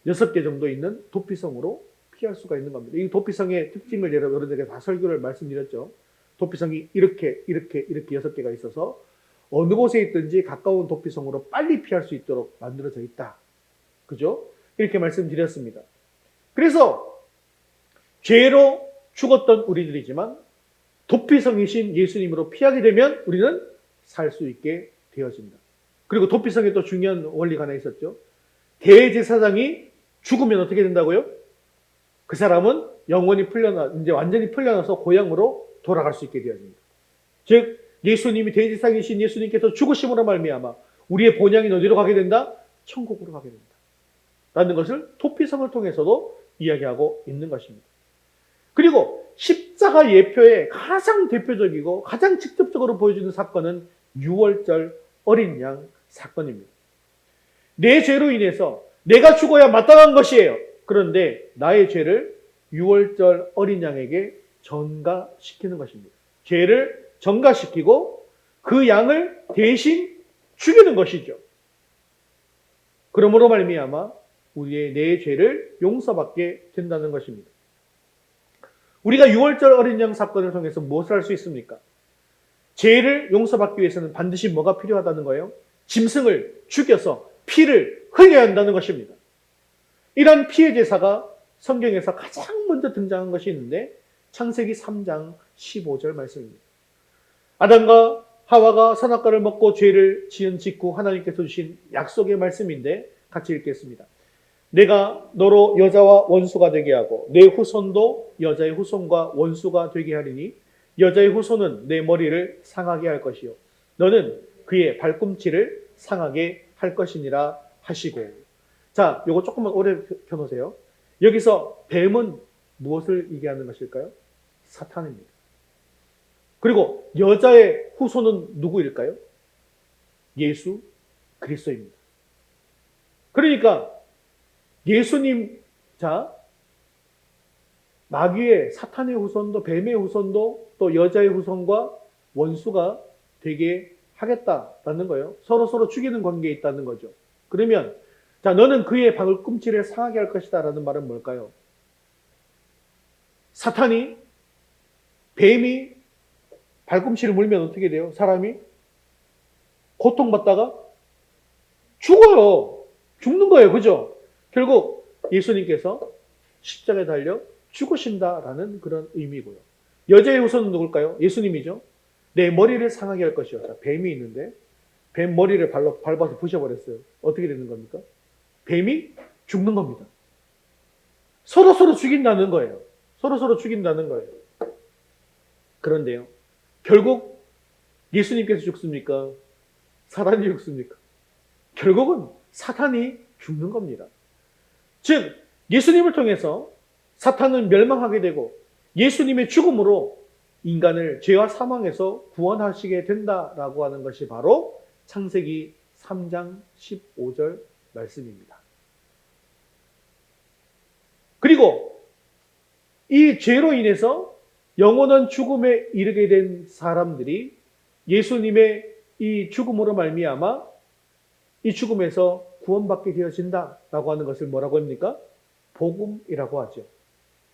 6개 정도 있는 도피성으로 피할 수가 있는 겁니다. 이 도피성의 특징을 여러분들에게 다 설교를 말씀드렸죠. 도피성이 이렇게 6개가 있어서 어느 곳에 있든지 가까운 도피성으로 빨리 피할 수 있도록 만들어져 있다. 그죠? 이렇게 말씀드렸습니다. 그래서 죄로 죽었던 우리들이지만 도피성이신 예수님으로 피하게 되면 우리는 살 수 있게 되어진다. 그리고 도피성에 또 중요한 원리가 하나 있었죠. 대제사장이 죽으면 어떻게 된다고요? 그 사람은 영원히 이제 완전히 풀려나서 고향으로 돌아갈 수 있게 되어집니다. 즉 예수님이 대제사장이신 예수님께서 죽으심으로 말미암아 우리의 본향이 어디로 가게 된다? 천국으로 가게 된다. 라는 것을 도피성을 통해서도 이야기하고 있는 것입니다. 그리고 십자가 예표의 가장 대표적이고 가장 직접적으로 보여주는 사건은 유월절 어린 양 사건입니다. 내 죄로 인해서 내가 죽어야 마땅한 것이에요. 그런데 나의 죄를 유월절 어린 양에게 전가시키는 것입니다. 죄를 전가시키고 그 양을 대신 죽이는 것이죠. 그러므로 말미암아 우리의 내 죄를 용서받게 된다는 것입니다. 우리가 유월절 어린 양 사건을 통해서 무엇을 할 수 있습니까? 죄를 용서받기 위해서는 반드시 뭐가 필요하다는 거예요? 짐승을 죽여서 피를 흘려야 한다는 것입니다. 이런 피의 제사가 성경에서 가장 먼저 등장한 것이 있는데 창세기 3장 15절 말씀입니다. 아담과 하와가 선악과를 먹고 죄를 지은 직후 하나님께서 주신 약속의 말씀인데 같이 읽겠습니다. 내가 너로 여자와 원수가 되게 하고 내 후손도 여자의 후손과 원수가 되게 하리니 여자의 후손은 내 머리를 상하게 할 것이요 너는 그의 발꿈치를 상하게 할 것이니라 하시고. 자, 요거 조금만 오래 펴놓으세요. 여기서 뱀은 무엇을 얘기하는 것일까요? 사탄입니다. 그리고 여자의 후손은 누구일까요? 예수 그리스도입니다. 그러니까 예수님, 마귀의 사탄의 후손도 뱀의 후손도 또 여자의 후손과 원수가 되게 하겠다라는 거예요. 서로 죽이는 관계에 있다는 거죠. 그러면 너는 그의 발꿈치를 상하게 할 것이다 라는 말은 뭘까요? 사탄이, 뱀이 발꿈치를 물면 어떻게 돼요? 사람이 고통받다가 죽어요. 죽는 거예요. 그죠? 결국 예수님께서 십자가에 달려 죽으신다라는 그런 의미고요. 여자의 후손은 누굴까요? 예수님이죠. 내 머리를 상하게 할 것이요. 자, 뱀이 있는데 뱀 머리를 밟아서 부셔버렸어요. 어떻게 되는 겁니까? 뱀이 죽는 겁니다. 서로 죽인다는 거예요. 서로 죽인다는 거예요. 그런데요, 결국 예수님께서 죽습니까? 사탄이 죽습니까? 결국은 사탄이 죽는 겁니다. 즉, 예수님을 통해서 사탄은 멸망하게 되고 예수님의 죽음으로 인간을 죄와 사망에서 구원하시게 된다라고 하는 것이 바로 창세기 3장 15절 말씀입니다. 그리고 이 죄로 인해서 영원한 죽음에 이르게 된 사람들이 예수님의 이 죽음으로 말미암아 이 죽음에서 구원받게 되어진다라고 하는 것을 뭐라고 합니까? 복음이라고 하죠.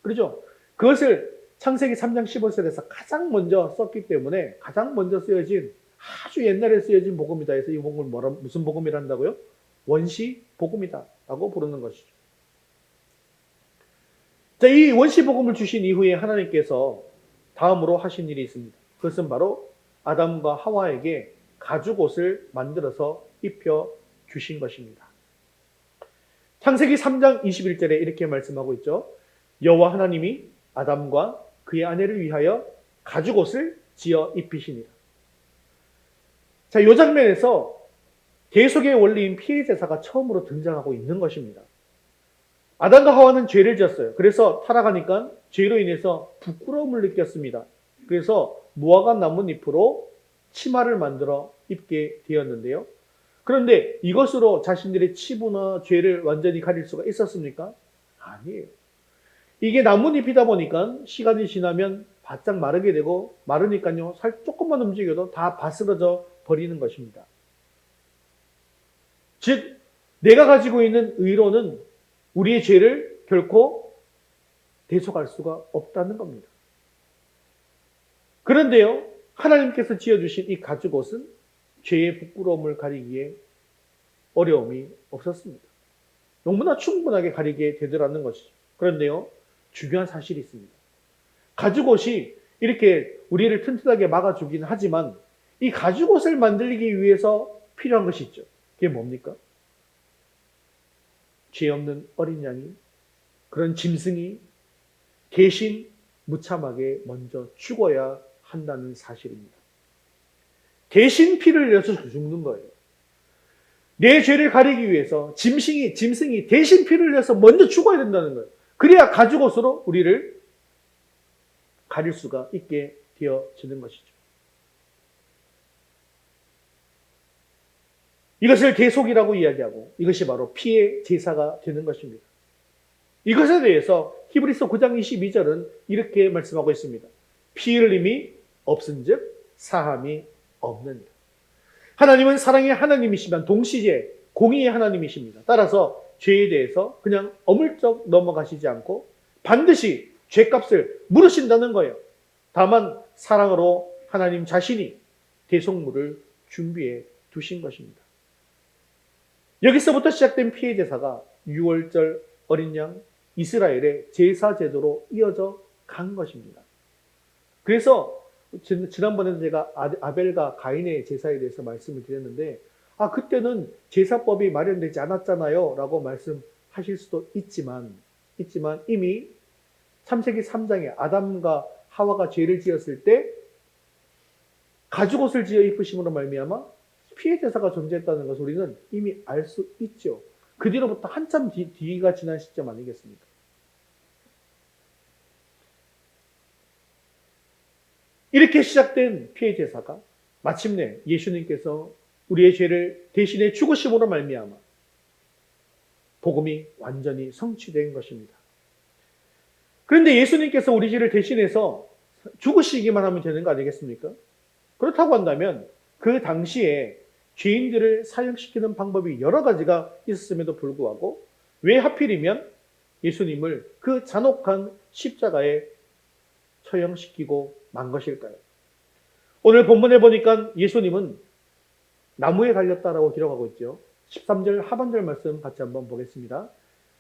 그렇죠? 그것을 창세기 3장 15절에서 가장 먼저 썼기 때문에 가장 먼저 쓰여진 아주 옛날에 쓰여진 복음이다 해서 이 복음을 무슨 복음이라 한다고요? 원시 복음이다라고 부르는 것이죠. 자, 이 원시 복음을 주신 이후에 하나님께서 다음으로 하신 일이 있습니다. 그것은 바로 아담과 하와에게 가죽옷을 만들어서 입혀 주신 것입니다. 창세기 3장 21절에 이렇게 말씀하고 있죠. 여호와 하나님이 아담과 그의 아내를 위하여 가죽옷을 지어 입히시니라. 자, 이 장면에서 계속의 원리인 피해 제사가 처음으로 등장하고 있는 것입니다. 아담과 하와는 죄를 지었어요. 그래서 타락하니까 죄로 인해서 부끄러움을 느꼈습니다. 그래서 무화과 나뭇잎으로 치마를 만들어 입게 되었는데요. 그런데 이것으로 자신들의 치부나 죄를 완전히 가릴 수가 있었습니까? 아니에요. 이게 나뭇잎이다 보니까 시간이 지나면 바짝 마르게 되고 마르니까요, 살 조금만 움직여도 다 바스러져 버리는 것입니다. 즉, 내가 가지고 있는 의로는 우리의 죄를 결코 대속할 수가 없다는 겁니다. 그런데요, 하나님께서 지어주신 이 가죽옷은 죄의 부끄러움을 가리기에 어려움이 없었습니다. 너무나 충분하게 가리게 되더라는 것이죠. 그런데요, 중요한 사실이 있습니다. 가죽옷이 이렇게 우리를 튼튼하게 막아주긴 하지만 이 가죽옷을 만들기 위해서 필요한 것이 있죠. 그게 뭡니까? 죄 없는 어린 양이, 그런 짐승이 대신 무참하게 먼저 죽어야 한다는 사실입니다. 대신 피를 흘려서 죽는 거예요. 내 죄를 가리기 위해서 짐승이 대신 피를 흘려서 먼저 죽어야 된다는 거예요. 그래야 가죽옷으로 우리를 가릴 수가 있게 되어지는 것이죠. 이것을 대속이라고 이야기하고 이것이 바로 피의 제사가 되는 것입니다. 이것에 대해서 히브리서 9장 22절은 이렇게 말씀하고 있습니다. 피 흘림이 없은즉 사함이 없느니라. 하나님은 사랑의 하나님이시면 동시에 공의의 하나님이십니다. 따라서 죄에 대해서 그냥 어물쩍 넘어가시지 않고 반드시 죄값을 물으신다는 거예요. 다만 사랑으로 하나님 자신이 대속물을 준비해 두신 것입니다. 여기서부터 시작된 피해 제사가 6월절 어린 양 이스라엘의 제사 제도로 이어져 간 것입니다. 그래서 지난번에는 제가 아벨과 가인의 제사에 대해서 말씀을 드렸는데 그때는 제사법이 마련되지 않았잖아요 라고 말씀하실 수도 있지만 이미 창세기 3장에 아담과 하와가 죄를 지었을 때 가죽옷을 지어 입으심으로 말미암아 피해 제사가 존재했다는 것을 우리는 이미 알 수 있죠. 그 뒤로부터 한참 뒤가 지난 시점 아니겠습니까? 이렇게 시작된 피해 제사가 마침내 예수님께서 우리의 죄를 대신해 죽으심으로 말미암아 복음이 완전히 성취된 것입니다. 그런데 예수님께서 우리 죄를 대신해서 죽으시기만 하면 되는 거 아니겠습니까? 그렇다고 한다면 그 당시에 죄인들을 사형시키는 방법이 여러 가지가 있었음에도 불구하고 왜 하필이면 예수님을 그 잔혹한 십자가에 처형시키고 만 것일까요? 오늘 본문에 보니까 예수님은 나무에 달렸다라고 기록하고 있죠. 13절 하반절 말씀 같이 한번 보겠습니다.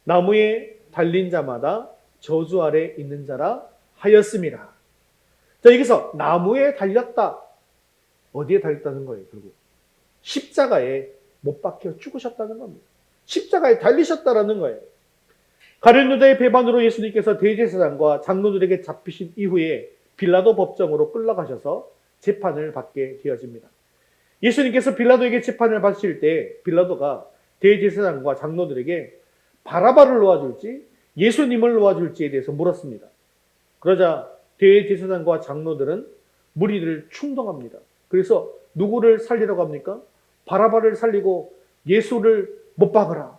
나무에 달린 자마다 저주 아래 있는 자라 하였습니다. 자, 여기서 나무에 달렸다. 어디에 달렸다는 거예요, 결국? 십자가에 못 박혀 죽으셨다는 겁니다. 십자가에 달리셨다라는 거예요. 가룟 유다의 배반으로 예수님께서 대제사장과 장로들에게 잡히신 이후에 빌라도 법정으로 끌려가셔서 재판을 받게 되어집니다. 예수님께서 빌라도에게 재판을 받으실 때 빌라도가 대제사장과 장로들에게 바라바를 놓아줄지 예수님을 놓아줄지에 대해서 물었습니다. 그러자 대제사장과 장로들은 무리를 충동합니다. 그래서 누구를 살리라고 합니까? 바라바를 살리고 예수를 못 박으라.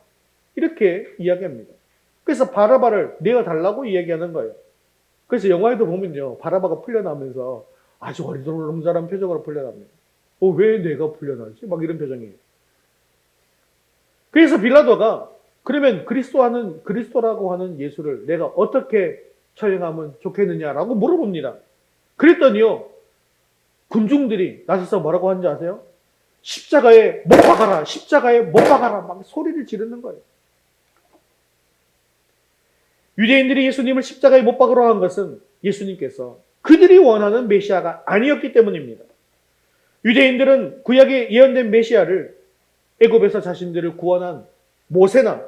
이렇게 이야기합니다. 그래서 바라바를 내어 달라고 이야기하는 거예요. 그래서 영화에도 보면요, 바라바가 풀려나면서 아주 어리둥절한 표정으로 풀려납니다. 왜 내가 풀려나지? 막 이런 표정이에요. 그래서 빌라도가 그러면 그리스도라고 하는 예수를 내가 어떻게 처형하면 좋겠느냐라고 물어봅니다. 그랬더니요, 군중들이 나서서 뭐라고 하는지 아세요? 십자가에 못 박아라, 십자가에 못 박아라, 막 소리를 지르는 거예요. 유대인들이 예수님을 십자가에 못 박으러 한 것은 예수님께서 그들이 원하는 메시아가 아니었기 때문입니다. 유대인들은 구약에 예언된 메시아를 애굽에서 자신들을 구원한 모세나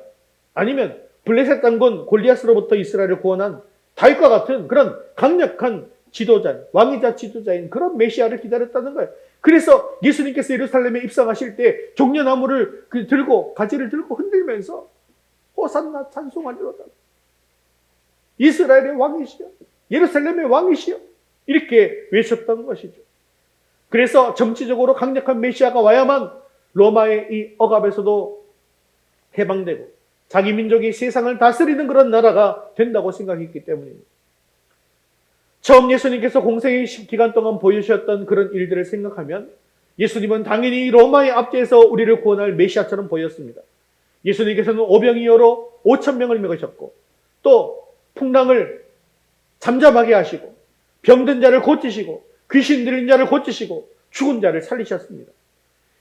아니면 블레셋 장군 골리앗으로부터 이스라엘을 구원한 다윗과 같은 그런 강력한 지도자, 왕이자 지도자인 그런 메시아를 기다렸다는 거예요. 그래서 예수님께서 예루살렘에 입성하실 때 종려나무를 들고 가지를 들고 흔들면서 호산나 찬송하리로다. 이스라엘의 왕이시여, 예루살렘의 왕이시여, 이렇게 외쳤던 것이죠. 그래서 정치적으로 강력한 메시아가 와야만 로마의 이 억압에서도 해방되고 자기 민족이 세상을 다스리는 그런 나라가 된다고 생각했기 때문입니다. 처음 예수님께서 공생의 기간 동안 보여주셨던 그런 일들을 생각하면 예수님은 당연히 로마의 압제에서 우리를 구원할 메시아처럼 보였습니다. 예수님께서는 오병이어로 5,000명을 먹으셨고 또 풍랑을 잠잠하게 하시고 병든 자를 고치시고 귀신 들린 자를 고치시고 죽은 자를 살리셨습니다.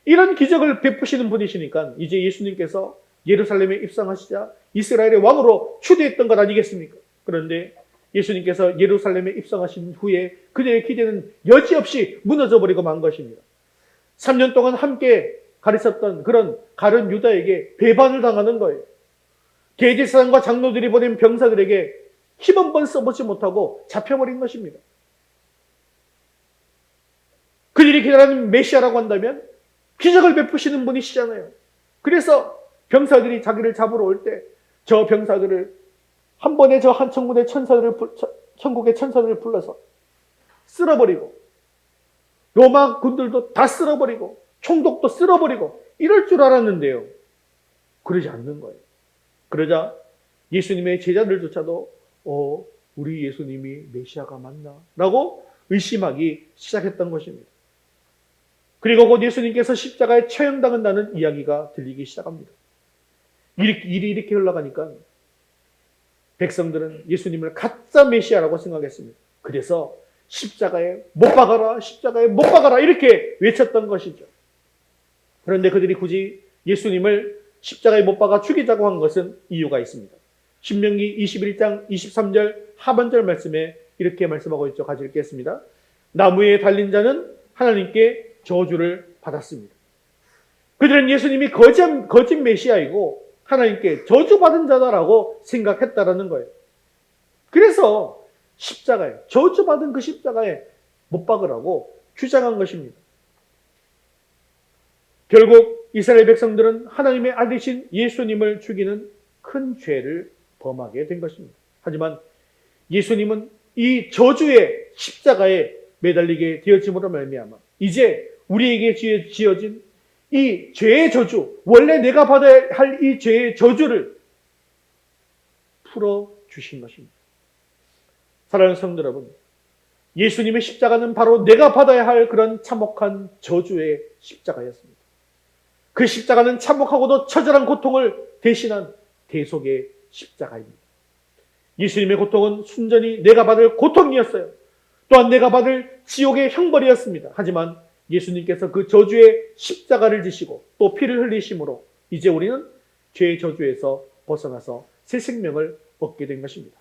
이런 기적을 베푸시는 분이시니까 이제 예수님께서 예루살렘에 입성하시자 이스라엘의 왕으로 추대했던 것 아니겠습니까? 그런데 예수님께서 예루살렘에 입성하신 후에 그들의 기대는 여지없이 무너져버리고 만 것입니다. 3년 동안 함께 가르쳤던 그런 가룟 유다에게 배반을 당하는 거예요. 대제사장과 장로들이 보낸 병사들에게 힘 한 번 써보지 못하고 잡혀버린 것입니다. 그들이 기다리는 메시아라고 한다면 기적을 베푸시는 분이시잖아요. 그래서 병사들이 자기를 잡으러 올 때 저 병사들을 한 번에 저 한 천국의 천사들을 불러서 쓸어버리고 로마 군들도 다 쓸어버리고 총독도 쓸어버리고 이럴 줄 알았는데요. 그러지 않는 거예요. 그러자 예수님의 제자들조차도 우리 예수님이 메시아가 맞나? 라고 의심하기 시작했던 것입니다. 그리고 곧 예수님께서 십자가에 처형당한다는 이야기가 들리기 시작합니다. 일이 이렇게 흘러가니까 백성들은 예수님을 가짜 메시아라고 생각했습니다. 그래서 십자가에 못 박아라, 십자가에 못 박아라 이렇게 외쳤던 것이죠. 그런데 그들이 굳이 예수님을 십자가에 못 박아 죽이자고 한 것은 이유가 있습니다. 신명기 21장 23절 하반절 말씀에 이렇게 말씀하고 있죠. 같이 읽겠습니다. 나무에 달린 자는 하나님께 저주를 받았습니다. 그들은 예수님이 거짓 메시아이고 하나님께 저주받은 자다라고 생각했다라는 거예요. 그래서 십자가에, 저주받은 그 십자가에 못 박으라고 주장한 것입니다. 결국 이스라엘 백성들은 하나님의 아들이신 예수님을 죽이는 큰 죄를 범하게 된 것입니다. 하지만 예수님은 이 저주의 십자가에 매달리게 되어짐으로 말미암아 이제 우리에게 지어진 이 죄의 저주, 원래 내가 받아야 할 이 죄의 저주를 풀어주신 것입니다. 사랑하는 성도 여러분, 예수님의 십자가는 바로 내가 받아야 할 그런 참혹한 저주의 십자가였습니다. 그 십자가는 참혹하고도 처절한 고통을 대신한 대속의 십자가입니다. 예수님의 고통은 순전히 내가 받을 고통이었어요. 또한 내가 받을 지옥의 형벌이었습니다. 하지만 예수님께서 그 저주의 십자가를 지시고 또 피를 흘리심으로 이제 우리는 죄의 저주에서 벗어나서 새 생명을 얻게 된 것입니다.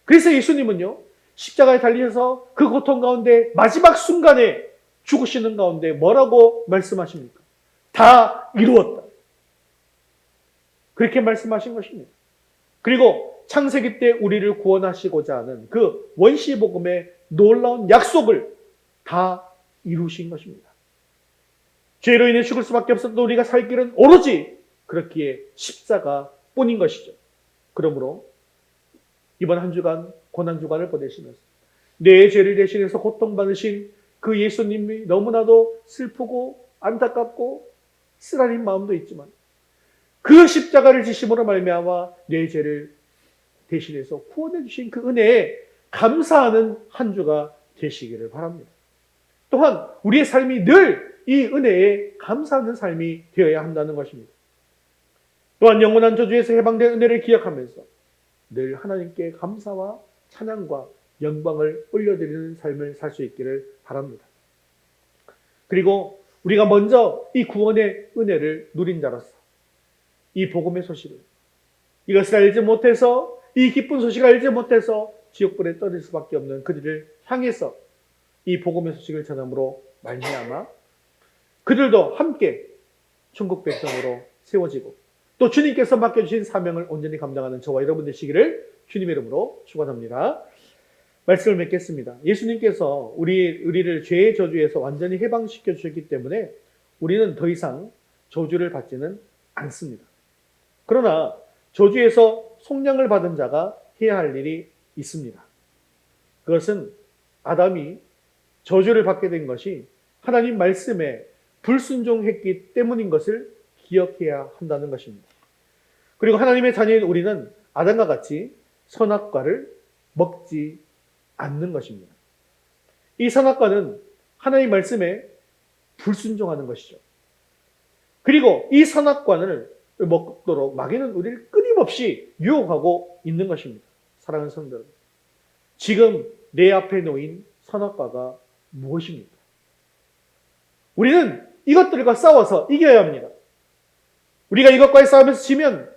그래서 예수님은요, 십자가에 달리셔서 그 고통 가운데 마지막 순간에 죽으시는 가운데 뭐라고 말씀하십니까? 다 이루었다. 그렇게 말씀하신 것입니다. 그리고 창세기 때 우리를 구원하시고자 하는 그 원시복음의 놀라운 약속을 다 이루신 것입니다. 죄로 인해 죽을 수밖에 없었던 우리가 살 길은 오로지 그렇기에 십자가뿐인 것이죠. 그러므로 이번 한 주간 고난주간을 보내시면서 내 죄를 대신해서 고통받으신 그 예수님이 너무나도 슬프고 안타깝고 쓰라린 마음도 있지만 그 십자가를 지심으로 말미암아 내 죄를 대신해서 구원해 주신 그 은혜에 감사하는 한 주가 되시기를 바랍니다. 또한 우리의 삶이 늘 이 은혜에 감사하는 삶이 되어야 한다는 것입니다. 또한 영원한 저주에서 해방된 은혜를 기억하면서 늘 하나님께 감사와 찬양과 영광을 올려드리는 삶을 살 수 있기를 바랍니다. 그리고 우리가 먼저 이 구원의 은혜를 누린 자로서 이 복음의 소식을, 이것을 알지 못해서, 이 기쁜 소식을 알지 못해서 지옥불에 떨어질 수밖에 없는 그들을 향해서 이 복음의 소식을 전함으로 말미암아 그들도 함께 천국 백성으로 세워지고 또 주님께서 맡겨주신 사명을 온전히 감당하는 저와 여러분 되시기를 주님의 이름으로 축원합니다. 말씀을 맺겠습니다. 예수님께서 우리를 죄의 저주에서 완전히 해방시켜 주셨기 때문에 우리는 더 이상 저주를 받지는 않습니다. 그러나 저주에서 속량을 받은 자가 해야 할 일이 있습니다. 그것은 아담이 저주를 받게 된 것이 하나님 말씀에 불순종했기 때문인 것을 기억해야 한다는 것입니다. 그리고 하나님의 자녀인 우리는 아담과 같이 선악과를 먹지 않는 것입니다. 이 선악과는 하나님 말씀에 불순종하는 것이죠. 그리고 이 선악과를 먹도록 마귀는 우리를 끊임없이 유혹하고 있는 것입니다. 사랑하는 성도 여러분, 지금 내 앞에 놓인 선악과가 무엇입니까? 우리는 이것들과 싸워서 이겨야 합니다. 우리가 이것과의 싸움에서 지면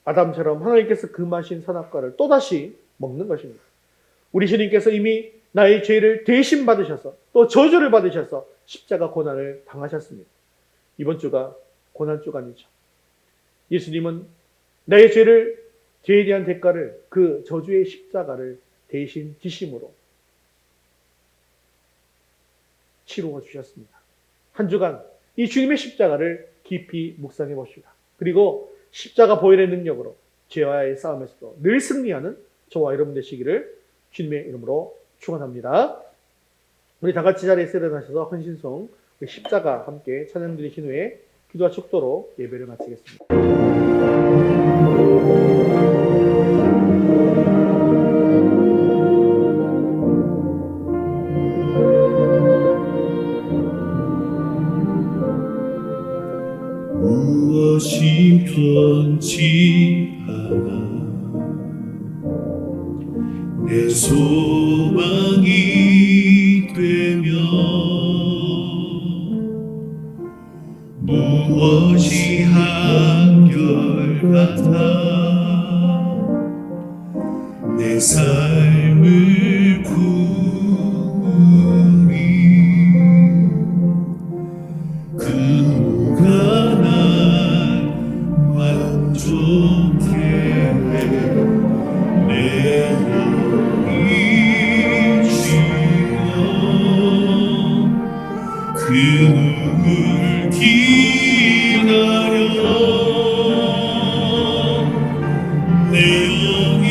아담처럼 하나님께서 금하신 선악과를 또다시 먹는 것입니다. 우리 주님께서 이미 나의 죄를 대신 받으셔서 또 저주를 받으셔서 십자가 고난을 당하셨습니다. 이번 주가 고난주간이죠. 예수님은 나의 죄에 대한 대가를, 그 저주의 십자가를 대신 지심으로 치루어 주셨습니다. 한 주간 이 주님의 십자가를 깊이 묵상해 봅시다. 그리고 십자가 보혈의 능력으로 죄와의 싸움에서도 늘 승리하는 저와 여러분 되시기를 주님의 이름으로 축원합니다. 우리 다 같이 자리에서 일어나셔서 헌신송 십자가 함께 찬양 드리신 후에 기도와 축도로 예배를 마치겠습니다. 무엇이 편치 않아 내 소망이 되며 무엇이 한결같아 내 삶을 부으리 그 누가 날 만족해 내 영이 지워 그 누굴 기다려 내 영이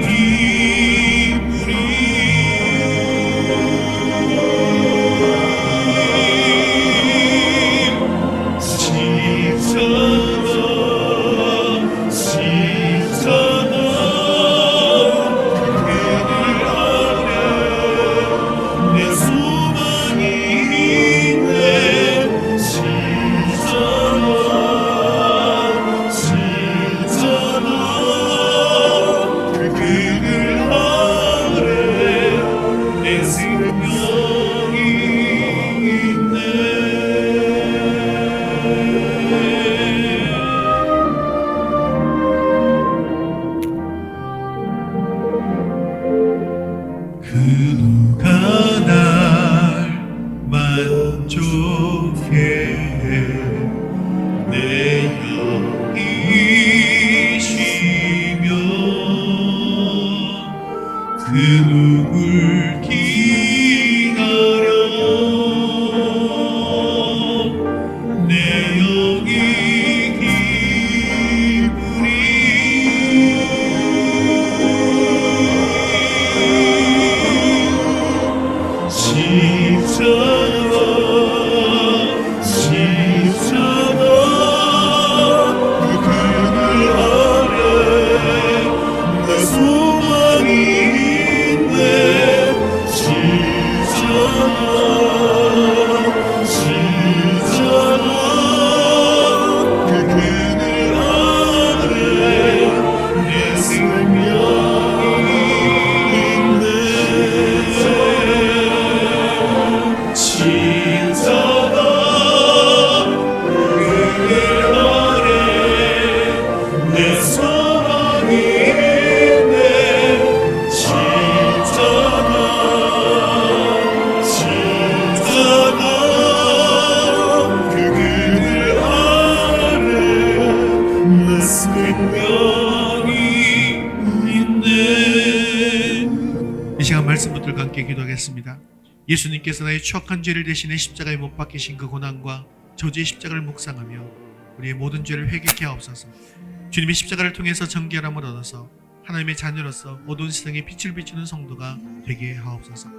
기쁘리 말씀 붙들과 함께 기도하겠습니다. 예수님께서 나의 추악한 죄를 대신해 십자가에 못 박히신 그 고난과 저주의 십자가를 묵상하며 우리의 모든 죄를 회개케 하옵소서. 주님의 십자가를 통해서 정결함을 얻어서 하나님의 자녀로서 어두운 세상에 빛을 비추는 성도가 되게 하옵소서.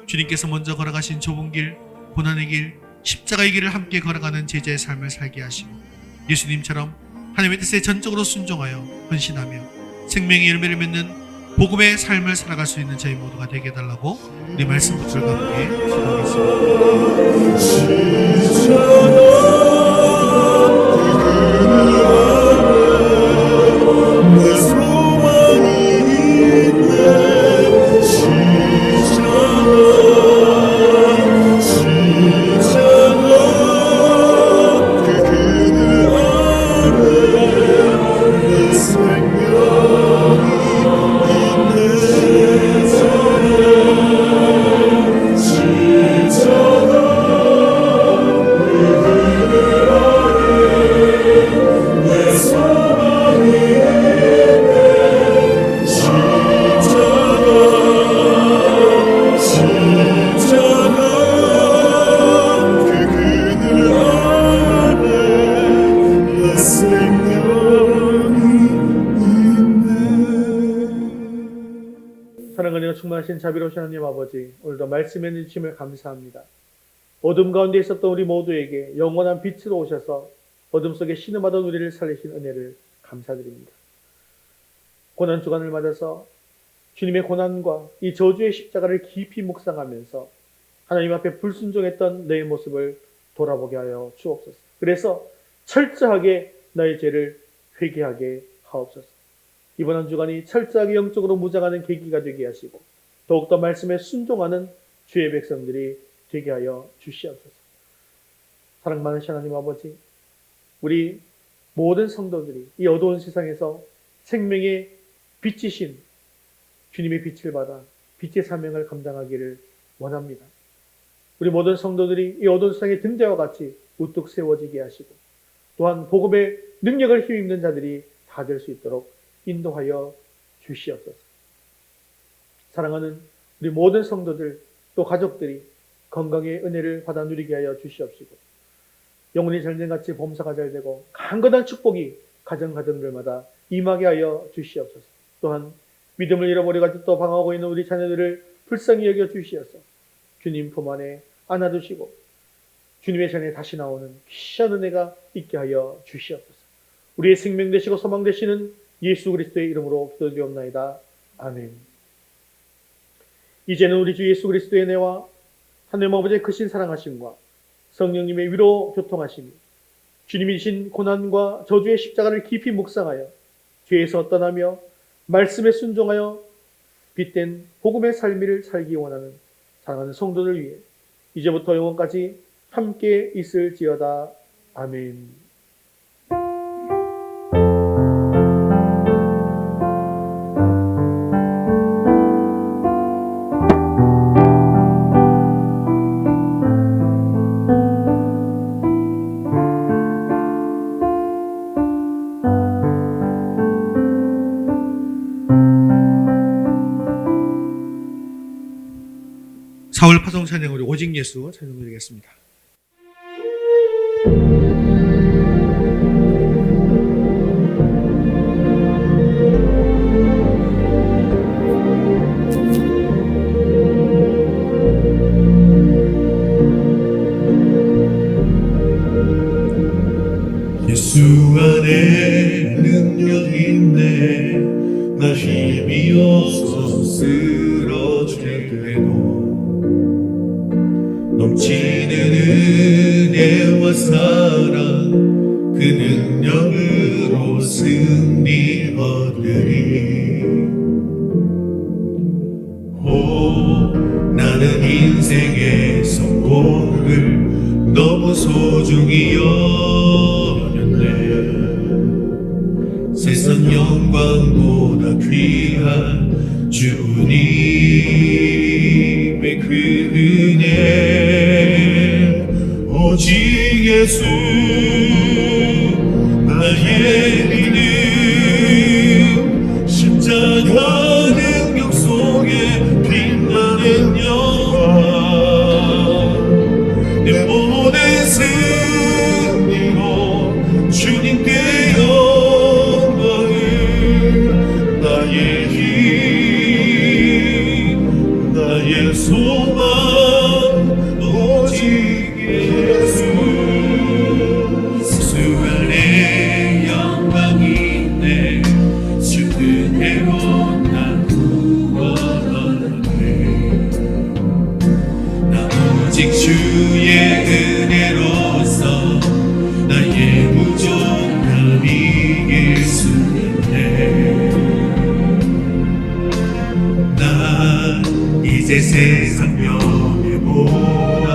주님께서 먼저 걸어가신 좁은 길, 고난의 길, 십자가의 길을 함께 걸어가는 제자의 삶을 살게 하시고 예수님처럼 하나님의 뜻에 전적으로 순종하여 헌신하며 생명의 열매를 맺는 복음의 삶을 살아갈 수 있는 저희 모두가 되게 해달라고 우리 말씀 붙들과 함께 사랑하는 충만하신 자비로우신 하나님 아버지, 오늘도 말씀해 주심을 감사합니다. 어둠 가운데 있었던 우리 모두에게 영원한 빛으로 오셔서 어둠 속에 신음하던 우리를 살리신 은혜를 감사드립니다. 고난 주간을 맞아서 주님의 고난과 이 저주의 십자가를 깊이 묵상하면서 하나님 앞에 불순종했던 내 모습을 돌아보게 하여 주옵소서. 그래서 철저하게 나의 죄를 회개하게 하옵소서. 이번 한 주간이 철저하게 영적으로 무장하는 계기가 되게 하시고 더욱더 말씀에 순종하는 주의 백성들이 되게 하여 주시옵소서. 사랑 많으신 하나님 아버지, 우리 모든 성도들이 이 어두운 세상에서 생명의 빛이신 주님의 빛을 받아 빛의 사명을 감당하기를 원합니다. 우리 모든 성도들이 이 어두운 세상의 등대와 같이 우뚝 세워지게 하시고 또한 복음의 능력을 힘입는 자들이 다 될 수 있도록 인도하여 주시옵소서. 사랑하는 우리 모든 성도들 또 가족들이 건강의 은혜를 받아 누리게 하여 주시옵시고 영혼이 전쟁같이 범사가 잘 되고 강건한 축복이 가정가정들마다 임하게 하여 주시옵소서. 또한 믿음을 잃어버리고 아직도 방황하고 있는 우리 자녀들을 불쌍히 여겨 주시어서 주님 품 안에 안아두시고 주님의 전에 다시 나오는 귀한 은혜가 있게 하여 주시옵소서. 우리의 생명 되시고 소망 되시는 예수 그리스도의 이름으로 기도드리옵나이다. 아멘. 이제는 우리 주 예수 그리스도의 은혜와 하나님 아버지의 크신 사랑하심과 성령님의 위로 교통하심이 주님이 신 고난과 저주의 십자가를 깊이 묵상하여 죄에서 떠나며 말씀에 순종하여 빛된 복음의 삶을 살기 원하는 사랑하는 성도들 위해 이제부터 영원까지 함께 있을지어다. 아멘. 사월 파송 찬양으로 오직 예수 찬양드리겠습니다. 예수 안에 능력 있네. 나 힘이 없어 쓰러질 때도 넘치는 은혜와 사랑 그 능력으로 승리 얻으리. 나는 인생의 성공을 너무 소중히 여겼네. 세상 영광보다 귀한 주님의 그 은혜, 오직 예수 나의 믿음, 십자가 능력 속에 빛나는 나의 힘 나의 소망 오직 예수 수 안에 영광이 있네 주 그대로 난 구원받네 나 오직 주의 은혜로서 나의 부족함이 이길 수 있네 난 이제 세상 명예보다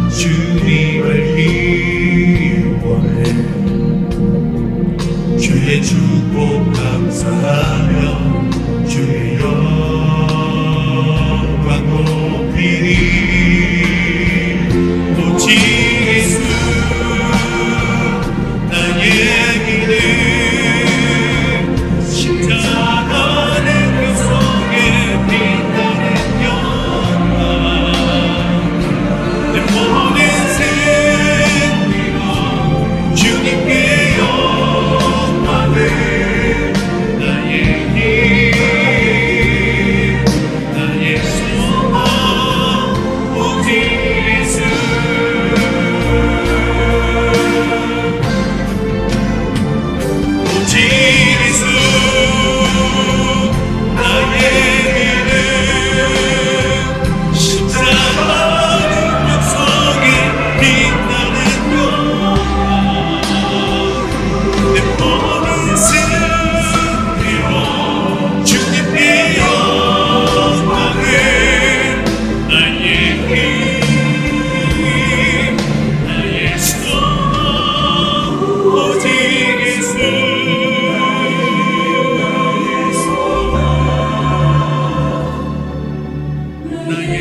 주님 알기 원해 주의 축복 감사하며 주의 영광 높이리 오직 예수 나의 믿음 십자가의 그 속에 빛나는 영광 내 모든 생명을 주님께 영광을 나의 힘 나의 소망 오직 예수 오직 예수 나의 믿음 십자가 능력 속에 빛나는 영광 내 모든 승리로 주님께 영광을 나의 힘 나의 소망 오직 예수 나의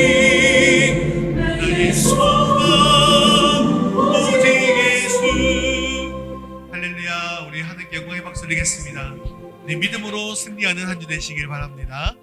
힘 나의 소망 오직 예수 할렐루야. 우리 하나님께 영광의 박수 드리겠습니다. 우리 믿음으로 승리하는 한 주 되시길 바랍니다.